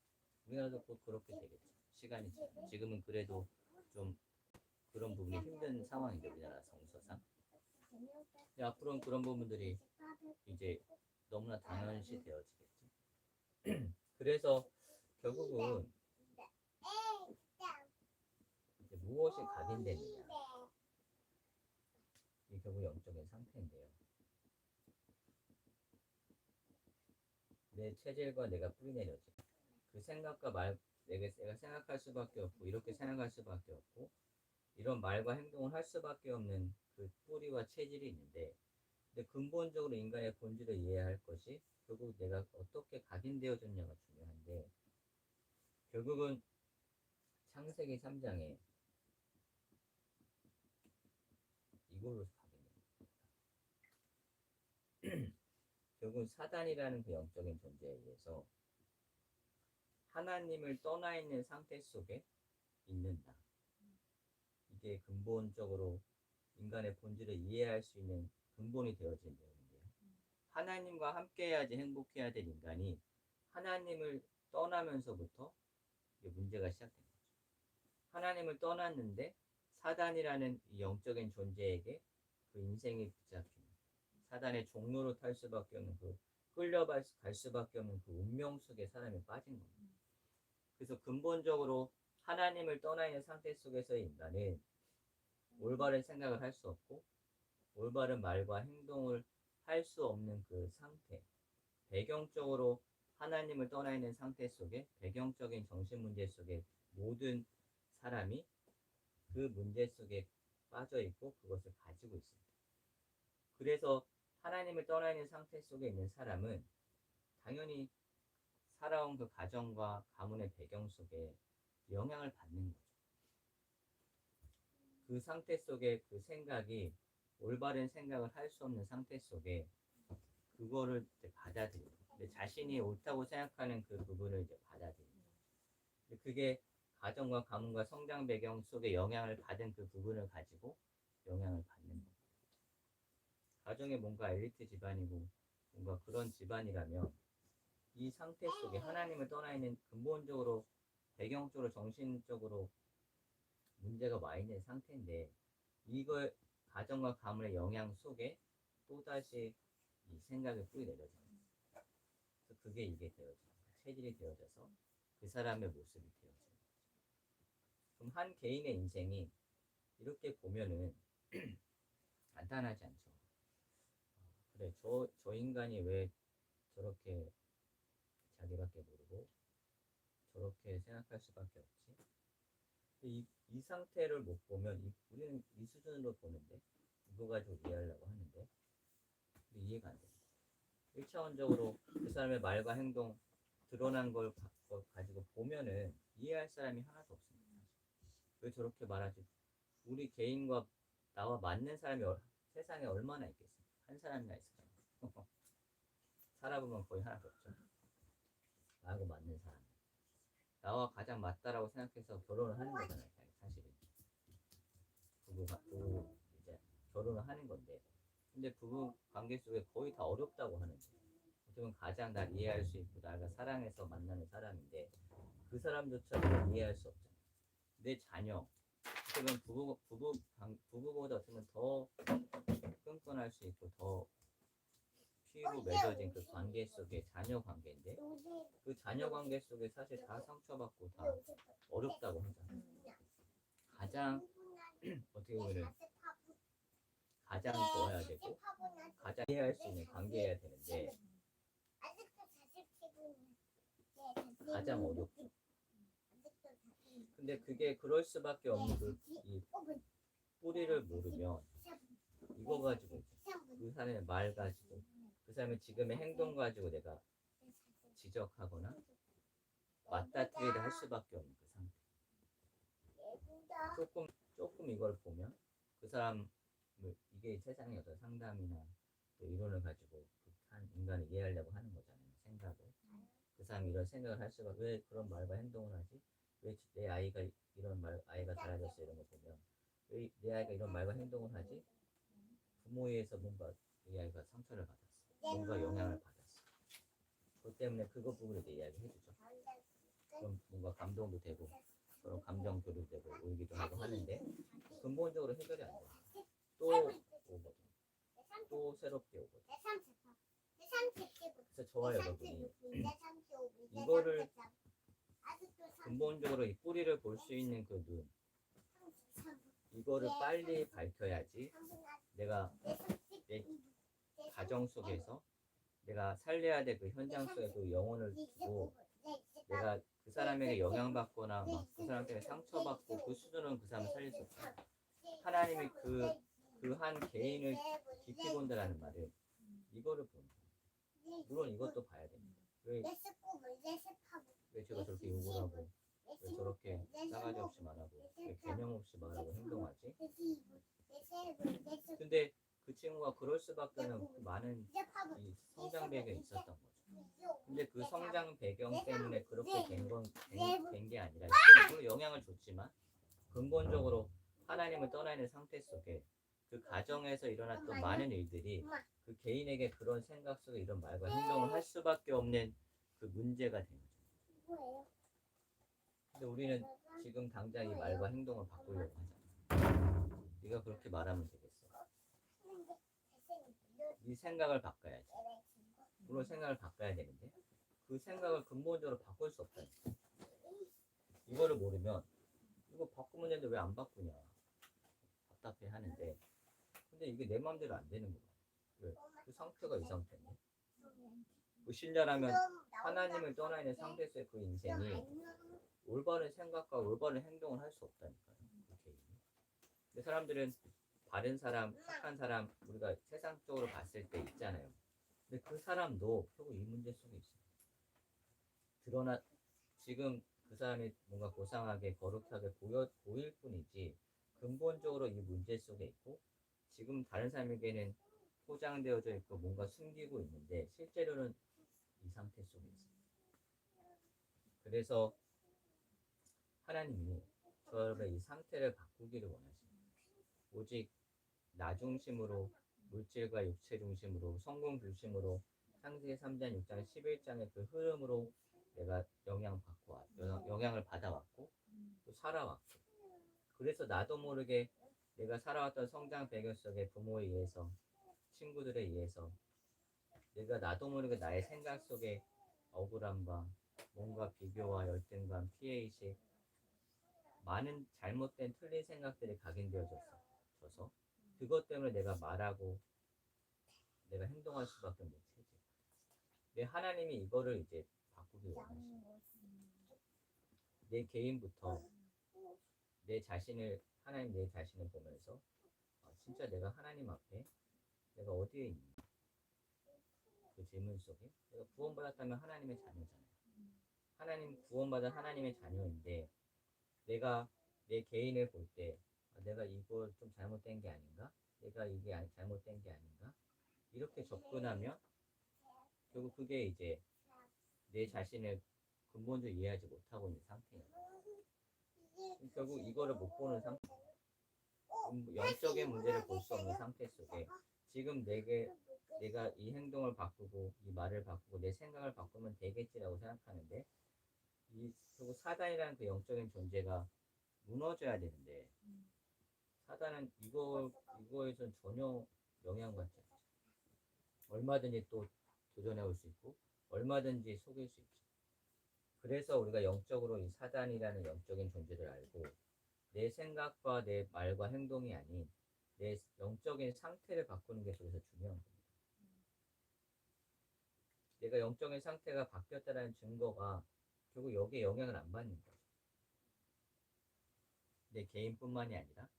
우리나라도 곧 그렇게 되겠죠. 시간이 지나면. 지금은 그래도 좀 그런 부분이 힘든 상황인데 우리나라 정서상. 앞으로는 그런 부분들이 이제 너무나 당연시 되어지겠죠. 그래서 결국은 이제 무엇이 각인되느냐 이게 결국 영적인 상태인데요. 내 체질과 내가 뿌리내려진 그 생각과 말 내가 생각할 수밖에 없고 이렇게 생각할 수밖에 없고 이런 말과 행동을 할 수밖에 없는 그 뿌리와 체질이 있는데 근데 근본적으로 인간의 본질을 이해할 것이 결국 내가 어떻게 각인되어졌냐가 중요한데 결국은 창세기 3장에 이걸로 각인됩니다. 결국은 사단이라는 그 영적인 존재에 의해서 하나님을 떠나 있는 상태 속에 있는다. 이게 근본적으로 인간의 본질을 이해할 수 있는 근본이 되어진 내용인데요. 하나님과 함께해야지 행복해야 될 인간이 하나님을 떠나면서부터 문제가 시작된 거죠. 하나님을 떠났는데 사단이라는 이 영적인 존재에게 그 인생이 붙잡히는 사단의 종로로 탈 수밖에 없는 그 끌려갈 수밖에 없는 그 운명 속에 사람이 빠진 겁니다. 그래서 근본적으로 하나님을 떠나 있는 상태 속에서의 인간은 올바른 생각을 할 수 없고 올바른 말과 행동을 할 수 없는 그 상태 배경적으로 하나님을 떠나 있는 상태 속에 배경적인 정신 문제 속에 모든 사람이 그 문제 속에 빠져 있고 그것을 가지고 있습니다. 그래서 하나님을 떠나 있는 상태 속에 있는 사람은 당연히 살아온 그 가정과 가문의 배경 속에 영향을 받는 거죠. 그 상태 속에 그 생각이 올바른 생각을 할 수 없는 상태 속에 그거를 이제 받아들이고 자신이 옳다고 생각하는 그 부분을 이제 받아들이고 그게 가정과 가문과 성장 배경 속에 영향을 받은 그 부분을 가지고 영향을 받는 겁니다. 가정이 뭔가 엘리트 집안이고 뭔가 그런 집안이라면 이 상태 속에 하나님을 떠나 있는 근본적으로 배경적으로 정신적으로 문제가 와 있는 상태인데 이걸 가정과 가문의 영향 속에 또다시 이 생각을 뿌리내려져요. 그래서 그게 이게 되어져요. 체질이 되어져서 그 사람의 모습이 되어져요. 그럼 한 개인의 인생이 이렇게 보면은 간단하지 않죠. 그래, 저 인간이 왜 저렇게 자기밖에 모르고 저렇게 생각할 수밖에 없지? 이 상태를 못 보면 우리는 이 수준으로 보는데 이거 가지고 이해하려고 하는데 이해가 안 됩니다. 1차원적으로 그 사람의 말과 행동 드러난 걸 가지고 보면은 이해할 사람이 하나도 없습니다. 왜 저렇게 말하지? 우리 개인과 나와 맞는 사람이 세상에 얼마나 있겠습니까? 한 사람이나 있어요. 살아보면 거의 하나도 없죠. 나하고 맞는 사람. 나와 가장 맞다라고 생각해서 결혼을 하는 거잖아요. 사실은. 부부 이제 결혼을 하는 건데. 근데 부부 관계 속에 거의 다 어렵다고 하는데. 어쩌면 가장 날 이해할 수 있고 나가 사랑해서 만나는 사람인데 그 사람조차 날 이해할 수 없잖아요. 내 자녀. 어쩌면 부부보다 어쩌면 더 끈끈할 수 있고 더 피로 맺어진 그 관계 속에 자녀 관계인데 그 자녀 관계 속에 사실 다 상처받고 다 어렵다고 하잖아요. 가장 어떻게 보면 가장 좋아야 되고 가장 이해할 수 있는 관계여야 되는데 가장 어렵죠. 근데 그게 그럴 수밖에 없는 이 뿌리를 모르면 이거 가지고 그 사람의 말 가지고 그 사람의 지금의 행동 가지고 내가 지적하거나 맞다트리를 할 수밖에 없는 그 상태. 조금 이걸 보면 그 사람을 이게 세상의 어떤 상담이나 이론을 가지고 한 인간을 이해하려고 하는 거잖아요. 생각을. 그 사람이 이런 생각을 할 수가 왜 그런 말과 행동을 하지? 왜 내 아이가 이런 아이가 달라졌어 이런 거 보면 왜 내 아이가 이런 말과 행동을 하지? 부모에 의해서 뭔가 이 아이가 상처를 받았어. 뭔가 영향을 받았어. 그것 때문에 그것 부분에 대해 이야기 해주죠. 그럼 뭔가 감동도 되고 그런 감정 교류도 되고 울기도 하고 하는데 근본적으로 해결이 안 돼. 또 오거든. 또 새롭게 오거든. 그래서 저와 여러분이 이거를 근본적으로 이 뿌리를 볼 수 있는 그 눈, 이거를 빨리 밝혀야지 내가 내 가정 속에서 내가 살려야 될 그 현장 속에 그 영혼을 두고 내가 그 사람에게 영향받거나 막 그 사람 때문에 상처받고 그 수준은 그 사람을 살릴 수 없어요. 하나님이 그 한 개인을 깊이 본다라는 말은 이거를 보는 거예요. 물론 이것도 봐야 됩니다. 왜 제가 저렇게 욕을 하고 왜 저렇게 싸가지 없이 말하고 왜 개념 없이 말하고 행동하지? 근데 그 친구가 그럴 수밖에 없는 그 많은 이 성장 배경이 있었던 거죠. 근데 그 성장 배경 때문에 그렇게 된 게 아니라 물론 영향을 줬지만 근본적으로 하나님을 떠나 있는 상태 속에 그 가정에서 일어났던 많은 일들이 그 개인에게 그런 생각 속에 이런 말과 행동을 할 수밖에 없는 그 문제가 된 거죠. 근데 우리는 지금 당장 이 말과 행동을 바꾸려고 하잖아. 네가 그렇게 말하면 되겠어. 이 생각을 바꿔야지. 물론 생각을 바꿔야 되는데 그 생각을 근본적으로 바꿀 수 없다니까. 이거를 모르면 이거 바꾸면 되는데 왜 안 바꾸냐 답답해 하는데 근데 이게 내 마음대로 안 되는 거야. 왜? 그 상태가 이 상태인데 그 신자라면 하나님을 떠나 있는 상태 속의 그 인생이 올바른 생각과 올바른 행동을 할 수 없다니까요. 그 개인이. 근데 사람들은 바른 사람, 착한 사람 우리가 세상적으로 봤을 때 있잖아요. 근데 그 사람도 결국 이 문제 속에 있어요. 드러나 지금 그 사람이 뭔가 고상하게 거룩하게 보일 뿐이지 근본적으로 이 문제 속에 있고 지금 다른 사람에게는 포장되어져 있고 뭔가 숨기고 있는데 실제로는 이 상태 속에 있어요. 그래서 하나님이 저의 이 상태를 바꾸기를 원하십니다. 오직 나 중심으로 물질과 육체 중심으로 성공 중심으로 창세기 3장, 6장, 11장의 그 흐름으로 내가 영향을 받아왔고 또 살아왔고, 그래서 나도 모르게 내가 살아왔던 성장 배경 속에 부모에 의해서, 친구들에 의해서, 내가 나도 모르게 나의 생각 속에 억울함과 뭔가 비교와 열등감, 피해의식, 많은 잘못된 틀린 생각들이 각인되어져서 그것 때문에 내가 말하고 내가 행동할 수밖에 없는 체질. 내 하나님이 이거를 이제 바꾸기 원하시는 거예요. 내 개인부터 하나님 내 자신을 보면서 진짜 내가 하나님 앞에 내가 어디에 있는가, 그 질문 속에 내가 구원받았다면 하나님의 자녀잖아요. 하나님 구원받은 하나님의 자녀인데 내가 내 개인을 볼 때 내가 이거 좀 잘못된 게 아닌가? 내가 이게 잘못된 게 아닌가? 이렇게 접근하면 결국 그게 이제 내 자신을 근본적으로 이해하지 못하고 있는 상태예요. 결국 이거를 못 보는 상태, 영적인 문제를 볼 수 없는 상태 속에 지금 내가 이 행동을 바꾸고 이 말을 바꾸고 내 생각을 바꾸면 되겠지라고 생각하는데 결국 사단이라는 그 영적인 존재가 무너져야 되는데 사단은 이거에선 전혀 영향받지 않죠. 얼마든지 또 도전해 올 수 있고 얼마든지 속일 수 있죠. 그래서 우리가 영적으로 이 사단이라는 영적인 존재를 알고 내 생각과 내 말과 행동이 아닌 내 영적인 상태를 바꾸는 게 그래서 중요한 겁니다. 내가 영적인 상태가 바뀌었다는 증거가 결국 여기에 영향을 안 받는 거죠. 내 개인뿐만이 아니라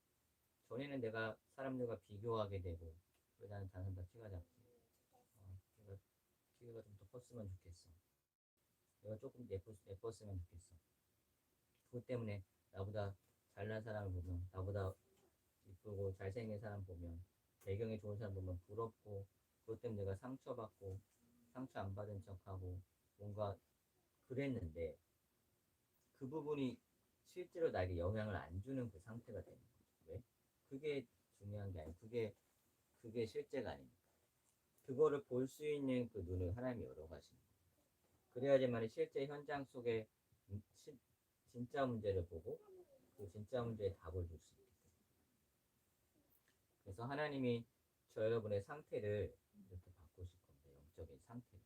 전에는 내가 사람들과 비교하게 되고 왜 나는 다른 사람보다 키가 작지? 키가 좀 더 컸으면 좋겠어. 내가 조금 예뻤으면 좋겠어. 그것 때문에 나보다 잘난 사람을 보면, 나보다 이쁘고 잘생긴 사람 보면, 배경이 좋은 사람 보면 부럽고, 그것 때문에 내가 상처받고 상처 안 받은 척하고 뭔가 그랬는데 그 부분이 실제로 나에게 영향을 안 주는 그 상태가 되는 거죠. 왜? 그게 중요한 게 아니고 그게 실제가 아닙니다. 그거를 볼 수 있는 그 눈을 하나님이 열어가시는 거예요. 그래야지만 실제 현장 속에 진짜 문제를 보고 그 진짜 문제에 답을 줄 수 있기 때문에. 그래서 하나님이 저 여러분의 상태를 이렇게 바꾸실 겁니다. 영적인 상태를.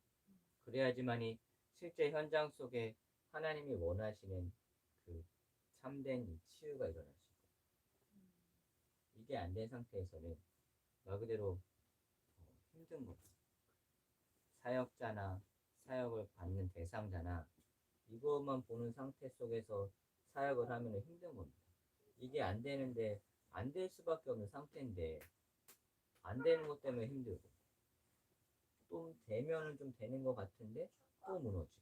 그래야지만이 실제 현장 속에 하나님이 원하시는 그 참된 이 치유가 일어날 수 있고, 이게 안 된 상태에서는 말 그대로 힘든 거죠. 사역자나 사역을 받는 대상자나 이것만 보는 상태 속에서 사역을 하면 힘든 겁니다. 이게 안 되는데 안 될 수밖에 없는 상태인데 안 되는 것 때문에 힘들고 또 되면은 좀 되는 것 같은데 또 무너지고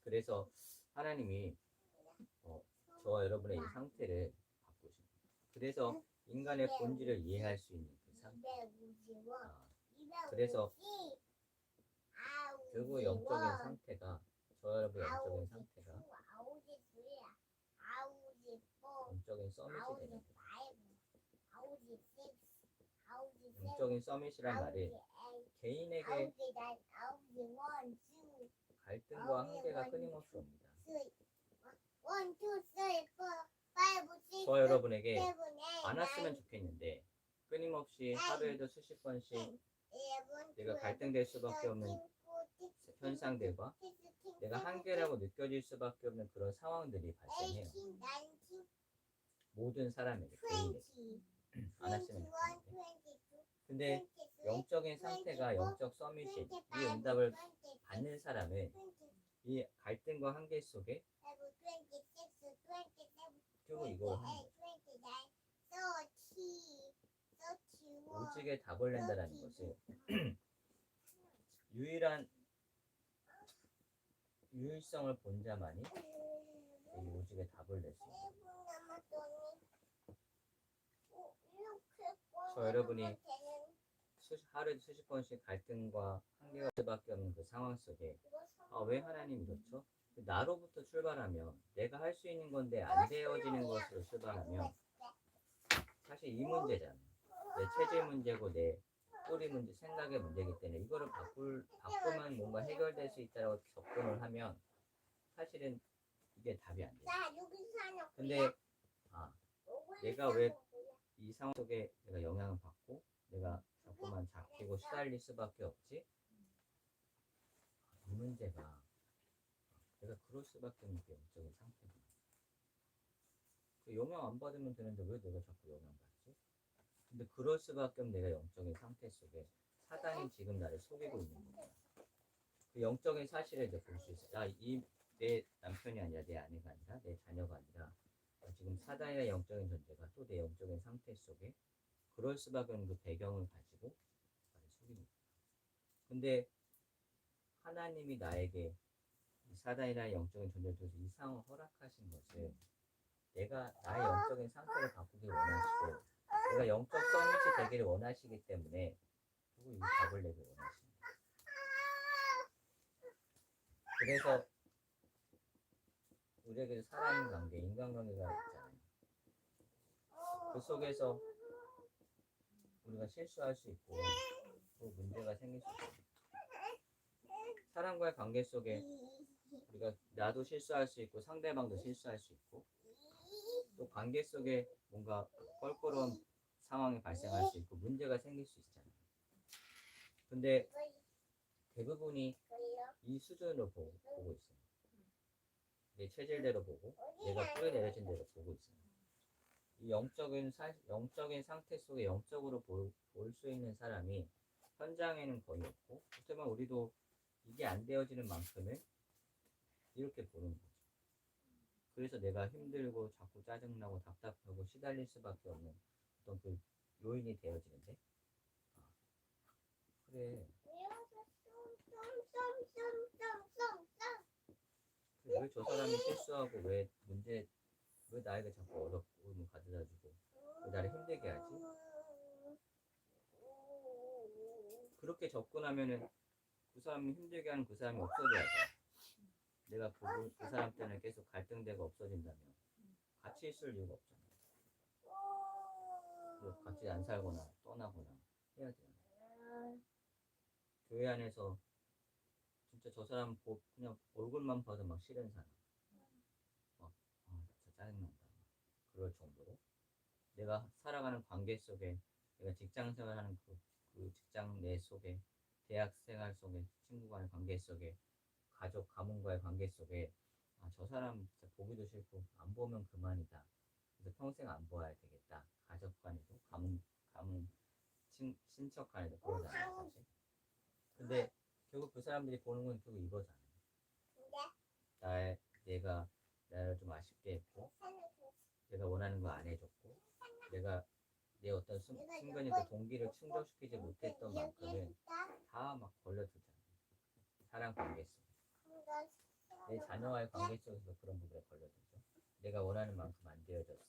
그래서 하나님이 저와 여러분의 이 상태를 바꾸신 거예요. 그래서 인간의 본질을 이해할 수 있는 그 상태. 그래서 결국 영적인 상태가 저와 여러분의 영적인 상태가 영적인 서밋이 되는 거예요. 영적인 서밋이란 말은 개인에게 갈등과 한계가 끊임없이 옵니다. 저와 여러분에게 안 왔으면 좋겠는데 끊임없이 하루에도 수십 번씩 내가 갈등될 수밖에 없는 현상들과 내가 한계라고 느껴질 수밖에 없는 그런 상황들이 발생해요. 모든 사람에게, 개인에게. 안 왔으면 좋겠는데. 근데 영적인 상태가 영적 서밋이 이 응답을 받는 사람은 이 갈등과 한계 속에 결국 이걸 하는 거죠. 오직에 답을 낸다는 것은 유일성을 본 자만이 이 오직에 답을 낼 수 있는 거예요. 저 여러분이 하루에 수십 번씩 갈등과 한계가 수밖에 없는 그 상황 속에 왜 하나님 이렇죠? 나로부터 출발하면 내가 할 수 있는 건데 안 되어지는 것으로 출발하면 사실 이 문제잖아요. 내 체질 문제고 내 뿌리 문제, 생각의 문제이기 때문에 이거를 바꾸면 뭔가 해결될 수 있다고 접근을 하면 사실은 이게 답이 안 돼요. 근데 내가 왜 이 상황 속에 내가 영향을 받고 내가 자꾸만 잡히고 시달릴 수밖에 없지? 이 문제가 내가 그럴 수밖에 없는 게 영적인 상태구나. 그 영향 안 받으면 되는데 왜 내가 자꾸 영향받지? 근데 그럴 수밖에 없는 내가 영적인 상태 속에 사단이 지금 나를 속이고 있는 거야. 그 영적인 사실을 이제 볼 수 있어. 내 남편이 아니라 내 아내가 아니라 내 자녀가 아니라 지금 사단이나 영적인 존재가 또 내 영적인 상태 속에 그럴 수밖에 없는 그 배경을 가지고 나를 속이는 거야. 근데 하나님이 나에게 이 사단이나 영적인 존재를 통해서 이 상황을 허락하신 것은 내가 나의 영적인 상태를 바꾸길 원하시고 내가 영적 서밋이 되기를 원하시기 때문에 결국 이 답을 내길 원하십니다. 그래서 우리에게 사람 관계, 인간관계가 있잖아요. 그 속에서 우리가 실수할 수 있고 또 문제가 생길 수 있어요. 사람과의 관계 속에 우리가 나도 실수할 수 있고 상대방도 실수할 수 있고 또 관계 속에 뭔가 껄끄러운 상황이 발생할 수 있고 문제가 생길 수 있잖아요. 근데 대부분이 이 수준으로 보고 있어요. 내 체질대로 보고 내가 뿌리 내려진 대로 보고 있어요. 이 영적인 상태 속에 영적으로 볼 수 있는 사람이 현장에는 거의 없고 그렇다면 우리도 이게 안 되어지는 만큼은 이렇게 보는 거죠. 그래서 내가 힘들고 자꾸 짜증나고 답답하고 시달릴 수밖에 없는 어떤 그 요인이 되어지는데 그래 왜 저 사람이 실수하고 왜 나에게 자꾸 어려움을 가져다주고 왜 나를 힘들게 하지? 그렇게 접근하면은 그 사람이 힘들게 하는 그 사람이 없어져야죠. 내가 그 사람 때문에 계속 갈등되고 없어진다면 같이 있을 이유가 없잖아요. 같이 안 살거나 떠나거나 해야 돼요. 교회 안에서 진짜 저 사람 그냥 얼굴만 봐도 막 싫은 사람 진짜 짜증난다 그럴 정도로 내가 살아가는 관계 속에 내가 직장 생활하는 그 직장 내 속에 대학 생활 속에 친구 간의 관계 속에 가족 가문과의 관계 속에 저 사람 진짜 보기도 싫고 안 보면 그만이다. 그래서 평생 안 보아야 되겠다. 가족 간에도 가문 친척 간에도 그러잖아요, 사실. 근데 결국 그 사람들이 보는 건 결국 이거잖아요. 내가 나를 좀 아쉽게 했고, 내가 원하는 거 안 해줬고, 내가 내 어떤 순간의 그 동기를 충족시키지 못했던 만큼은 다 막 걸려들잖아요. 사람 관계 속에. 내 자녀와의 관계 속에서 그런 부분에 걸려들죠. 내가 원하는 만큼 안 되어졌어.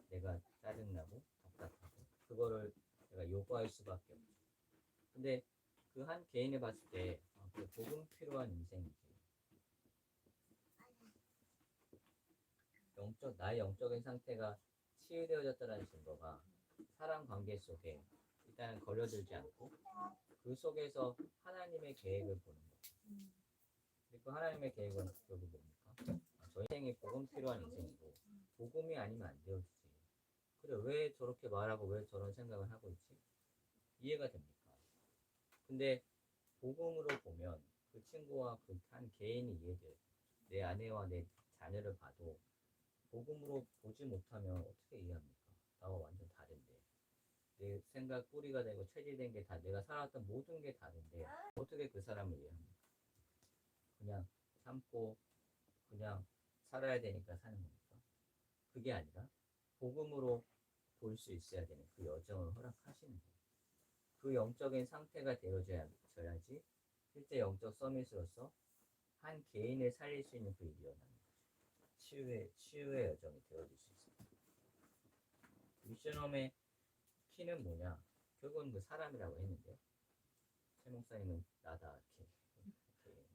내가 짜증나고 답답하고 그거를 내가 요구할 수밖에 없죠. 근데 그 한 개인을 봤을 때 그 복음 필요한 인생이지. 나의 영적인 상태가 치유되어졌다는 증거가 사람 관계 속에 일단은 걸려들지 않고 그 속에서 하나님의 계획을 보는 거예요. 그리고 하나님의 계획은 결국 뭡니까? 저 인생이 복음 필요한 인생이고 복음이 아니면 안 되어지지. 그래 왜 저렇게 말하고 왜 저런 생각을 하고 있지? 이해가 됩니까? 근데 복음으로 보면 그 친구와 그 한 개인이 이해돼요. 내 아내와 내 자녀를 봐도 복음으로 보지 못하면 어떻게 이해합니까? 나와 완전 다른데 내 생각 뿌리가 되고 체질된 게 다 내가 살았던 모든 게 다른데 어떻게 그 사람을 이해합니까? 그냥 참고 그냥 살아야 되니까 사는 겁니까? 그게 아니라 복음으로 볼 수 있어야 되는 그 여정을 허락하시는 거예요. 그 영적인 상태가 되어져야지 실제 영적 서밋으로서 한 개인을 살릴 수 있는 그 일이 일어나는 거죠. 치유의 여정이 되어질 수 있습니다. 미션홈의 키는 뭐냐? 결국은 그 사람이라고 했는데 최 목사님은 나다 이렇게 했는데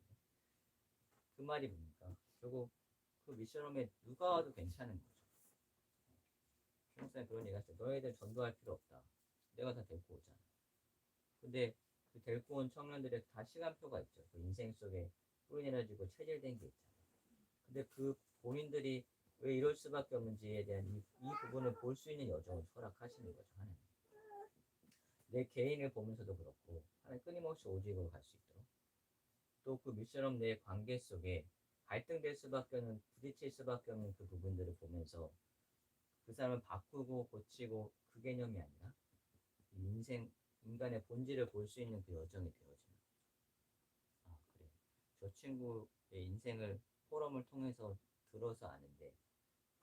그 말이 뭡니까? 결국 그 미션홈에 누가 와도 괜찮은 거죠. 최 목사님 그런 얘기 하셨어요. 너희들 전도할 필요 없다. 내가 다 데리고 오잖아. 근데 그 데리고 온 청년들의 다 시간표가 있죠. 그 인생 속에 뿌리내려지고 체질된 게 있잖아. 근데 그 본인들이 왜 이럴 수밖에 없는지에 대한 이 부분을 볼 수 있는 여정을 허락하시는 거죠. 하나님. 내 개인을 보면서도 그렇고 하나님 끊임없이 오직으로 갈 수 있도록 또 그 미션업 내 관계 속에 갈등될 수밖에 없는 부딪힐 수밖에 없는 그 부분들을 보면서 그 사람을 바꾸고 고치고 그 개념이 아니라 인간의 본질을 볼 수 있는 그 여정이 되어지는 거죠. 아, 그래. 저 친구의 인생을 포럼을 통해서 들어서 아는데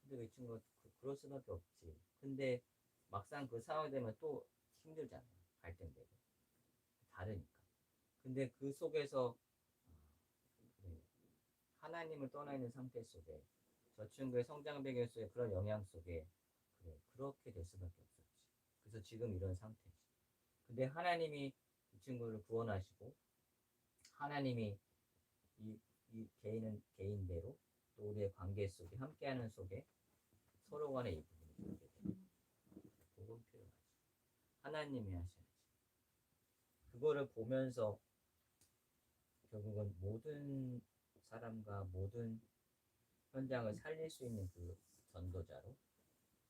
근데 이 친구가 그럴 수밖에 없지. 근데 막상 그 상황이 되면 또 힘들잖아요. 갈등되고. 다르니까. 근데 그 속에서 그래, 하나님을 떠나 있는 상태 속에 저 친구의 성장 배경 속에 그런 영향 속에 그래, 그렇게 될 수밖에 없었지. 그래서 지금 이런 상태지. 근데 하나님이 이 친구를 구원하시고 하나님이 이 개인은 개인대로 또 우리의 관계 속에 함께하는 속에 서로 간에 이 부분이 보게 되는 그건 필요하지. 하나님이 하셔야지. 그거를 보면서 결국은 모든 사람과 모든 현장을 살릴 수 있는 그 전도자로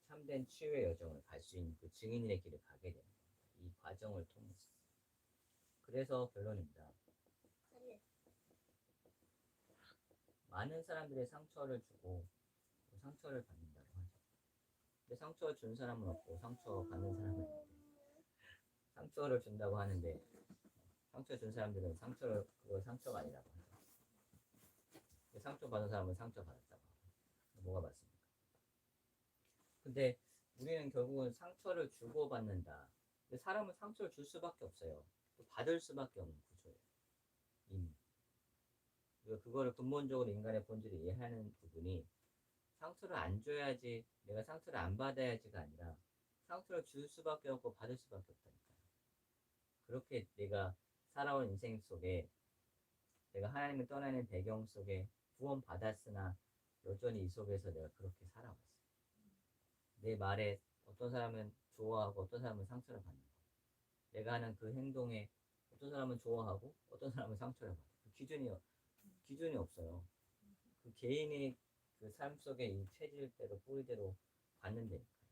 참된 치유의 여정을 갈 수 있는 그 증인의 길을 가게 되는 겁니다. 이 과정을 통해서. 그래서 결론입니다. 많은 사람들의 상처를 주고 상처를 받는다고 하죠. 근데 상처를 준 사람은 없고 상처 받는 사람은 있는데 상처를 준다고 하는데 상처 준 사람들은 그거 상처가 아니라고 하죠. 상처 받은 사람은 상처 받았다고 하고 뭐가 맞습니까? 근데 우리는 결국은 상처를 주고 받는다. 근데 사람은 상처를 줄 수밖에 없어요. 또 받을 수밖에 없는 구조예요. 이미. 그거를 근본적으로 인간의 본질을 이해하는 부분이 상처를 안 줘야지 내가 상처를 안 받아야지가 아니라 상처를 줄 수밖에 없고 받을 수밖에 없다니까요. 그렇게 내가 살아온 인생 속에 내가 하나님을 떠나는 배경 속에 구원 받았으나 여전히 이 속에서 내가 그렇게 살아왔어요. 내 말에 어떤 사람은 좋아하고 어떤 사람은 상처를 받는 거. 내가 하는 그 행동에 어떤 사람은 좋아하고 어떤 사람은 상처를 받고 그 기준이 없어요. 그 개인이 그 삶 속에 이 체질대로 뿌리대로 받는다니까요.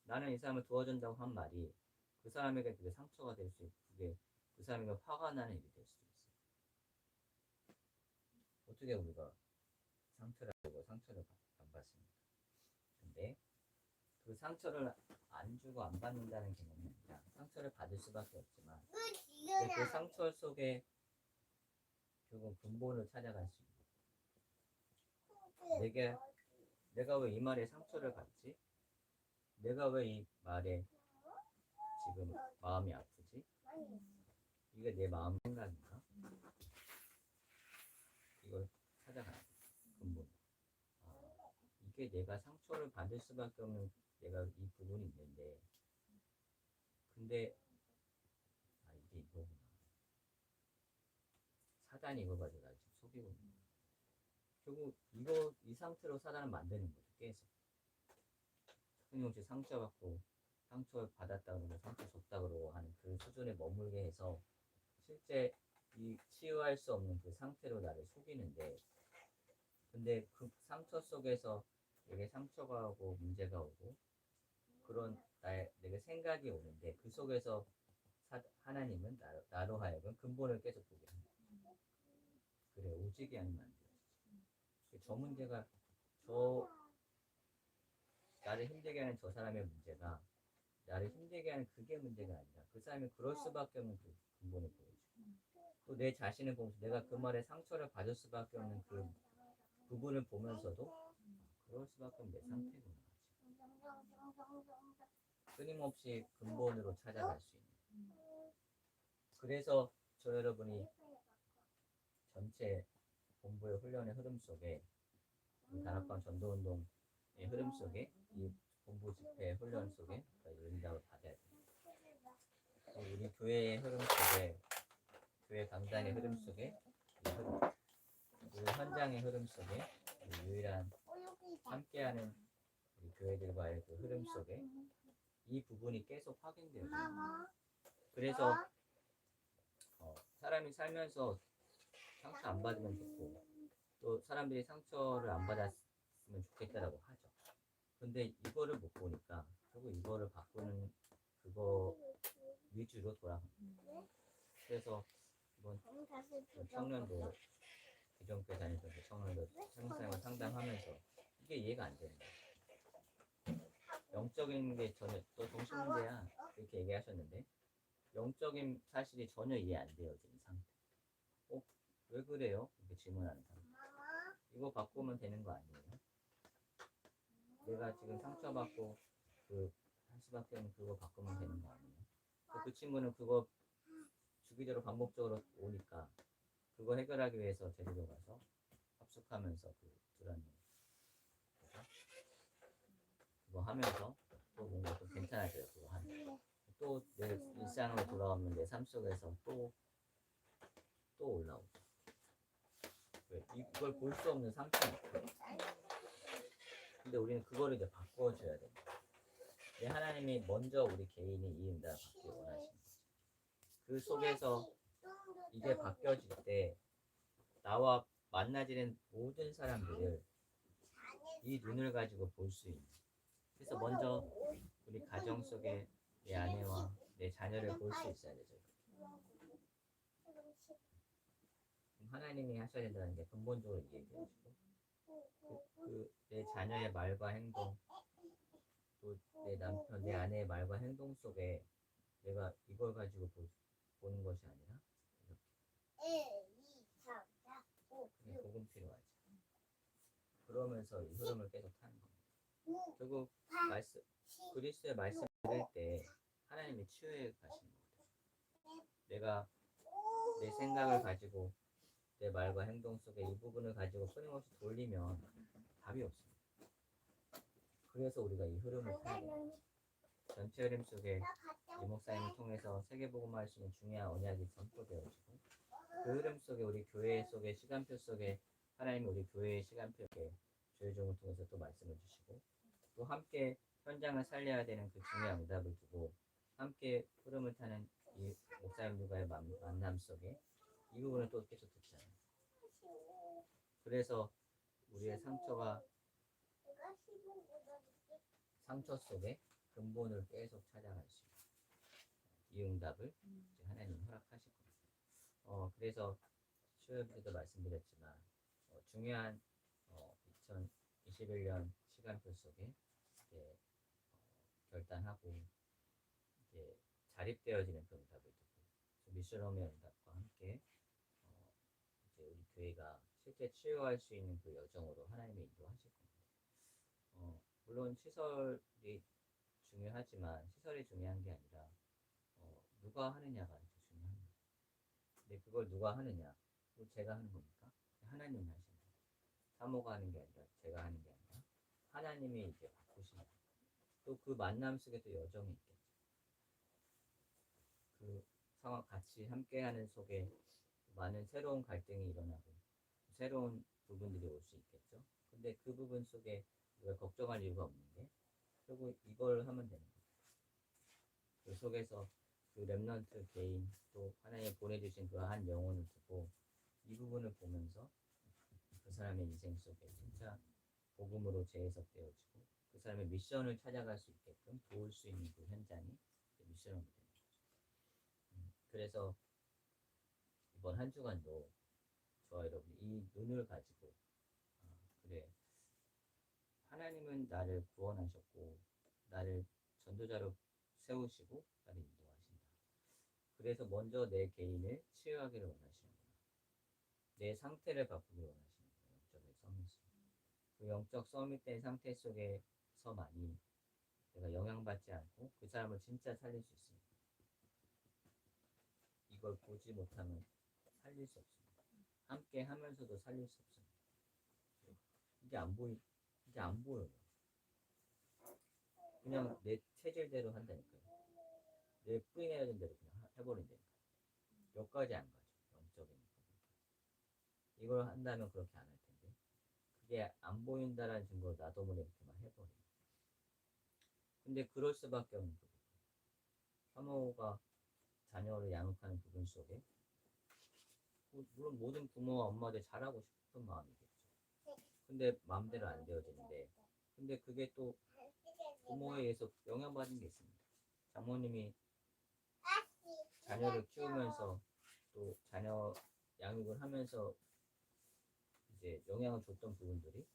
나는 이 사람을 도와준다고 한 말이 그 사람에게 그게 상처가 될 수 있고 그게 그 사람에게 화가 나는 일이 될 수도 있어요. 어떻게 우리가 상처를 주고 상처를 안 받습니까? 근데 그 상처를 안 주고 안 받는다는 개념이 아니라 상처를 받을 수밖에 없지만 그 상처 속에 결국 근본을 찾아갈 수 있는 내가 왜 이 말에 상처를 받지? 내가 왜 이 말에 지금 마음이 아프지? 이게 내 마음 생각인가? 이걸 찾아가야 돼. 근본. 이게 내가 상처를 받을 수밖에 없는 내가 이 부분이 있는데 근데 이게 이거구나. 사단이 이거 가지고 나 지금 속이고 있는 거야. 결국 이 상태로 사단을 만드는 거죠. 계속. 끊임없이 상처받고 상처를 받았다 그러고 상처 줬다 그러고 하는 그 수준에 머물게 해서 실제 이 치유할 수 없는 그 상태로 나를 속이는데 근데 그 상처 속에서 내게 상처가 오고 문제가 오고 그런 내게 생각이 오는데 그 속에서 하나님은 나로 하여금 근본을 계속 보게 합니다. 그래 오직이 아니면 안 돼요. 저 문제가 나를 힘들게 하는 저 사람의 문제가 나를 힘들게 하는 그게 문제가 아니라 그 사람이 그럴 수밖에 없는 그 근본을 보여주고 또 내 자신을 보면서 내가 그 말에 상처를 받을 수밖에 없는 그 부분을 보면서도 그럴 수밖에 없는 내 상태구나. 끊임없이 근본으로 찾아갈 수 있는. 그래서 저 여러분이 전체 본부의 훈련의 흐름 속에 다락방 전도운동의 흐름 속에 이 본부 집회 훈련 속에 인정을 받아야 됩니다. 우리 교회의 흐름 속에 교회 강단의 흐름 속에 이 흐름, 우리 현장의 흐름 속에 유일한 함께하는 우리 교회들과의 그 흐름 속에 이 부분이 계속 확인돼요. 그래서 사람이 살면서 상처 안 받으면 좋고 또 사람들이 상처를 안 받았으면 좋겠다라고 하죠. 근데 이거를 못 보니까 결국 이거를 바꾸는 그거 위주로 돌아갑니다. 그래서 이번 청년도 기존교회 다니던 그 청년도 생생을 상담하면서 이게 이해가 안 되는 거예요. 영적인 게 전혀 또 정신문제야 이렇게 얘기하셨는데 영적인 사실이 전혀 이해 안 되어지는 상태. 왜 그래요? 이렇게 질문하는 상태. 이거 바꾸면 되는 거 아니에요? 내가 지금 상처받고 그 할 수밖에 없는 그거 바꾸면 되는 거 아니에요? 그 친구는 그거 주기적으로 반복적으로 오니까 그거 해결하기 위해서 제주도 가서 합숙하면서 그 불안해 그거 하면서 또 뭔가 좀 괜찮아져요. 그거 하면 또 내 일상으로 돌아오면 내 삶 속에서 또 올라오죠. 왜? 이걸 볼 수 없는 상처니까. 근데 우리는 그거를 이제 바꿔줘야 됩니다. 하나님이 먼저 우리 개인이 이 응답을 받기 원하시는 거죠. 그 속에서 이게 바뀌어질 때 나와 만나지는 모든 사람들을 이 눈을 가지고 볼 수 있는. 그래서 먼저 우리 가정 속에 내 아내와 내 자녀를 볼 수 있어야 되죠. 하나님이 하셔야 된다는 게 근본적으로 얘기해주고 내 자녀의 말과 행동 또 내 남편, 내 아내의 말과 행동 속에 내가 이걸 가지고 보는 것이 아니라 이렇게 복음 필요하지. 그러면서 이 흐름을 계속 타는 겁니다. 결국 그리스도의 말씀을 들을 때 하나님이 치유해 가시는 거예요. 내가 내 생각을 가지고 내 말과 행동 속에 이 부분을 가지고 끊임없이 돌리면 답이 없습니다. 그래서 우리가 이 흐름을 타야 돼요. 전체 흐름 속에 이 목사님을 통해서 세계복음화 할 수 있는 중요한 언약이 선포되어지고 그 흐름 속에 우리 교회 속의 시간표 속에 하나님이 우리 교회의 시간표에 조혜종을 통해서 또 말씀을 주시고 또 함께 현장을 살려야 되는 그 중요한 응답을 두고 함께 흐름을 타는 이 목사님들과의 만남 속에 이 부분을 또 계속 듣잖아요. 그래서 우리의 상처 속에 근본을 계속 찾아갈 수 있는 이 응답을 이제 하나님 허락하실 겁니다. 그래서 수요일에도 말씀드렸지만 중요한 2021년 시간표 속에 이제 결단하고 이제 자립되어지는 그 응답을 듣고 미션홈의 응답과 함께 이제 우리 교회가 실제 치유할 수 있는 그 여정으로 하나님의 인도하실 겁니다. 물론 시설이 중요하지만 시설이 중요한 게 아니라 누가 하느냐가 아주 중요합니다. 근데 그걸 누가 하느냐? 그걸 제가 하는 겁니까? 하나님이 하시는 거예요. 사모가 하는 게 아니라 제가 하는 게 아니라 하나님이 이제 바꾸시는 거예요. 또 그 만남 속에 또 여정이 있겠죠. 그 상황 같이 함께하는 속에 많은 새로운 갈등이 일어나고 새로운 부분들이 올 수 있겠죠. 근데 그 부분 속에 우리가 걱정할 이유가 없는 게 결국 이걸 하면 되는 거예요. 그 속에서 그 렘넌트 개인 또 하나님 보내주신 그 한 영혼을 두고 이 부분을 보면서 그 사람의 인생 속에 진짜 복음으로 재해석되어지고 그 사람의 미션을 찾아갈 수 있게끔 도울 수 있는 그 현장이 미션이 되는 거죠. 그래서 이번 한 주간도 저와 여러분이 이 눈을 가지고 그래 하나님은 나를 구원하셨고 나를 전도자로 세우시고 나를 인도하신다. 그래서 먼저 내 개인을 치유하기를 원하시는구나. 내 상태를 바꾸기를 원하시는구나. 영적인 서밋으로. 그 영적 서밋된 상태 속에서만이 내가 영향받지 않고 그 사람을 진짜 살릴 수 있습니다. 이걸 보지 못하면 살릴 수 없습니다. 함께 하면서도 살릴 수 없습니다. 이게 안 보여요. 그냥 내 체질대로 한다니까요. 내 뿌리내야 되는 대로 그냥 해버린다니까요. 여기까지 안 가죠. 영적인 부분까지. 이걸 한다면 그렇게 안 할 텐데 그게 안 보인다라는 증거로 나도 모르게 이렇게 막 해버려요. 근데 그럴 수밖에 없는 부분. 사모가 자녀를 양육하는 부분 속에 물론 모든 부모와 엄마들 잘하고 싶은 마음이겠죠. 근데 마음대로 안 되어지는데 근데 그게 또 부모에 의해서 영향받은 게 있습니다. 장모님이 자녀를 키우면서 또 자녀 양육을 하면서 이제 영향을 줬던 부분들이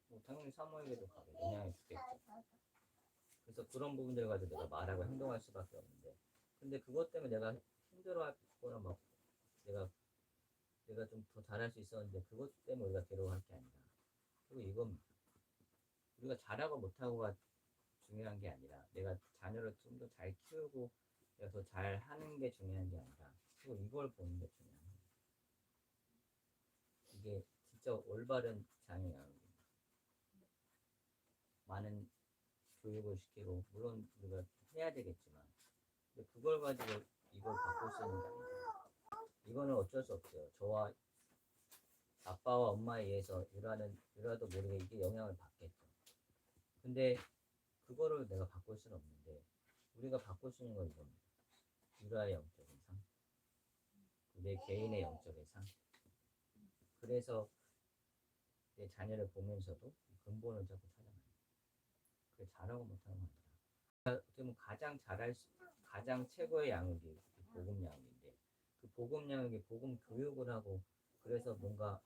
뭐 당연히 사모에게도 가게 영향을 주겠죠. 그래서 그런 부분들 가지고 내가 말하고 행동할 수밖에 없는데 근데 그것 때문에 내가 힘들어하거나 막 내가 좀 더 잘할 수 있었는데 그것 때문에 우리가 괴로워할 게 아니라 그리고 이건 우리가 잘하고 못하고가 중요한 게 아니라 내가 자녀를 좀 더 잘 키우고 내가 더 잘하는 게 중요한 게 아니라 그리고 이걸 보는 게 중요한 거예요. 이게 진짜 올바른 자녀 양육입니다. 많은 교육을 시키고 물론 우리가 해야 되겠지만 근데 그걸 가지고 이걸 바꿀 수 있는 게 아니라 이거는 어쩔 수 없어요. 저와 아빠와 엄마에 의해서 유라도 모르게 이게 영향을 받겠죠. 근데 그거를 내가 바꿀 수는 없는데 우리가 바꿀 수 있는 건 이겁니다. 유라의 영적인 상, 내 개인의 영적인 상. 그래서 내 자녀를 보면서도 이 근본을 자꾸 찾아가는 거예요. 그게 잘하고 못하는 건 아니라 어떻게 보면 가장 최고의 양육이 복음 양육인데 그 복음 양육이 복음 교육을 하고 그래서 뭔가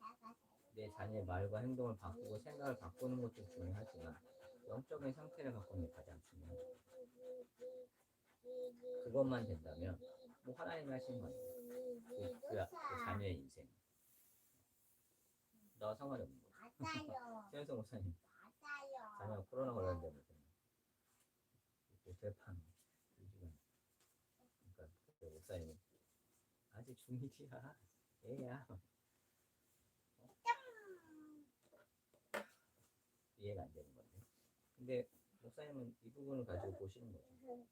내 자녀의 말과 행동을 바꾸고 생각을 바꾸는 것도 중요하지만 영적인 상태를 바꾸는 게 가장 중요한 거예요. 그것만 된다면 뭐 하나님이 하신 거 아니에요. 그 자녀의 인생 나와 상관이 없는 거죠. 최현성 목사님 자녀가 코로나 걸렸는데 대판 유지가 그러니까 그 목사님이 아직 중1이야 애야 이해가 안 되는 건데 근데 목사님은 이 부분을 가지고 보시는 거죠.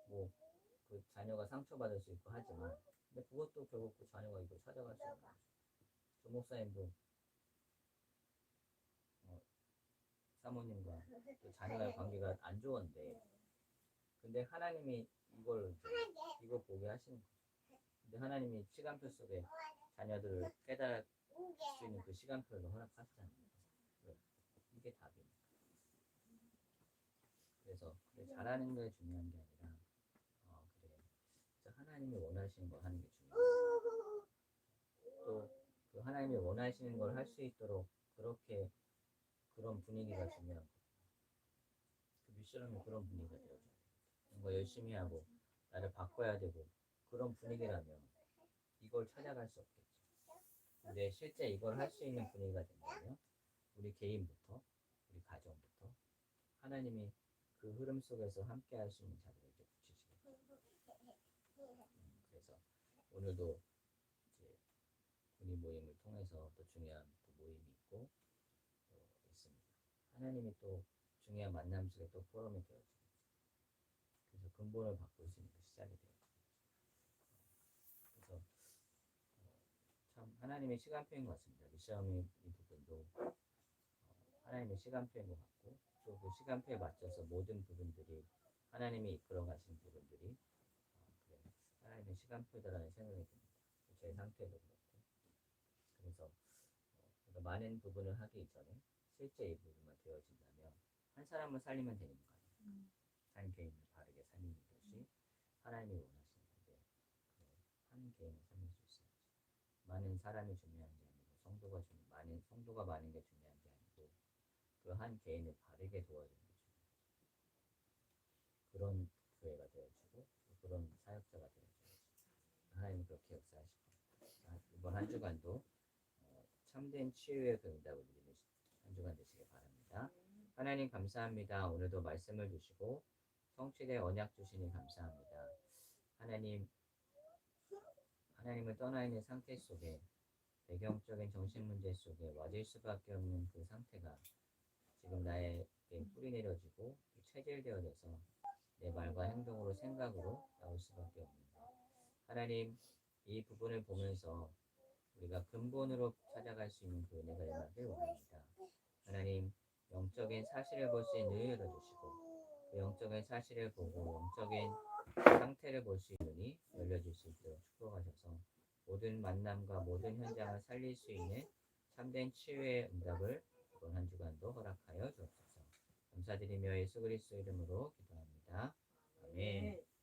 뭐 그 자녀가 상처받을 수 있고 하지만 근데 그것도 결국 그 자녀가 이걸 찾아갈 수 있는 거죠. 조 목사님도 사모님과 또 자녀의 관계가 안 좋은데 근데 하나님이 이거 보게 하시는 거죠. 근데 하나님이 시간표 속에 자녀들을 깨달을 수 있는 그 시간표를 허락하시잖아요. 이게 답입니다. 그래서 잘하는 게 중요한 게 아니라 그래 하나님이 원하시는 걸 하는 게 중요해요. 또 그 하나님이 원하시는 걸 할 수 있도록 그렇게 그런 분위기가 중요한 거예요. 그 미션은 그런 분위기가 되어줘야 돼요. 뭔가 열심히 하고 나를 바꿔야 되고 그런 분위기라면 이걸 찾아갈 수 없겠죠. 근데 실제 이걸 할 수 있는 분위기가 된다면 우리 개인부터 우리 가정부터 하나님이 그 흐름 속에서 함께 할 수 있는 자리를 이제 붙이시겠죠. 그래서 오늘도 이제 군인 모임을 통해서 또 중요한 또 모임이 있고 또 있습니다. 하나님이 또 중요한 만남 속에 또 포럼이 되어지겠죠. 그래서 근본을 바꿀 수 있는 그 시작이 되어지겠죠. 그래서 참 하나님의 시간표인 것 같습니다. 미션이 이 부분도 하나님의 시간표인 것 같고 또 그 시간표에 맞춰서 모든 부분들이 하나님이 이끌어 가신 부분들이 그래, 하나님의 시간표다라는 생각이 듭니다. 제 상태도 그렇고 그래서 그러니까 많은 부분을 하기 전에 실제 이 부분만 되어진다면 한 사람을 살리면 되는 거 아니에요. 한 개인을 바르게 살리는 것이 하나님이 원하시는 건데 한 개인을 살릴 수 있어야지. 많은 사람이 중요한 게 아니고 성도가 많은 게 중요한 게 아니고 그 한 개인을 바르게 도와주는 게 중요해요. 그런 교회가 되어주고 그런 사역자가 되어줘야지. 하나님이 그렇게 역사하실 겁니다. 이번 한 주간도 참된 치유의 그 응답을 누리는 한 주간 되시길 바랍니다. 하나님 감사합니다. 오늘도 말씀을 주시고 성취된 언약 주시니 감사합니다. 하나님을 떠나 있는 상태 속에 배경적인 정신 문제 속에 와질 수밖에 없는 그 상태가 지금 나에게 뿌리 내려지고 체질되어져서 내 말과 행동으로 생각으로 나올 수밖에 없는데 하나님 이 부분을 보면서 우리가 근본으로 찾아갈 수 있는 그 은혜가 임하길 원합니다. 하나님 영적인 사실을 볼 수 있는 눈을 열어주시고 그 영적인 사실을 보고 영적인 상태를 볼 수 있는 눈이 열려질 수 있도록 축복하셔서 모든 만남과 모든 현장을 살릴 수 있는 참된 치유의 응답을 이번 한 주간도 허락하여 주옵소서. 감사드리며 예수 그리스도 이름으로 기도합니다. 아멘.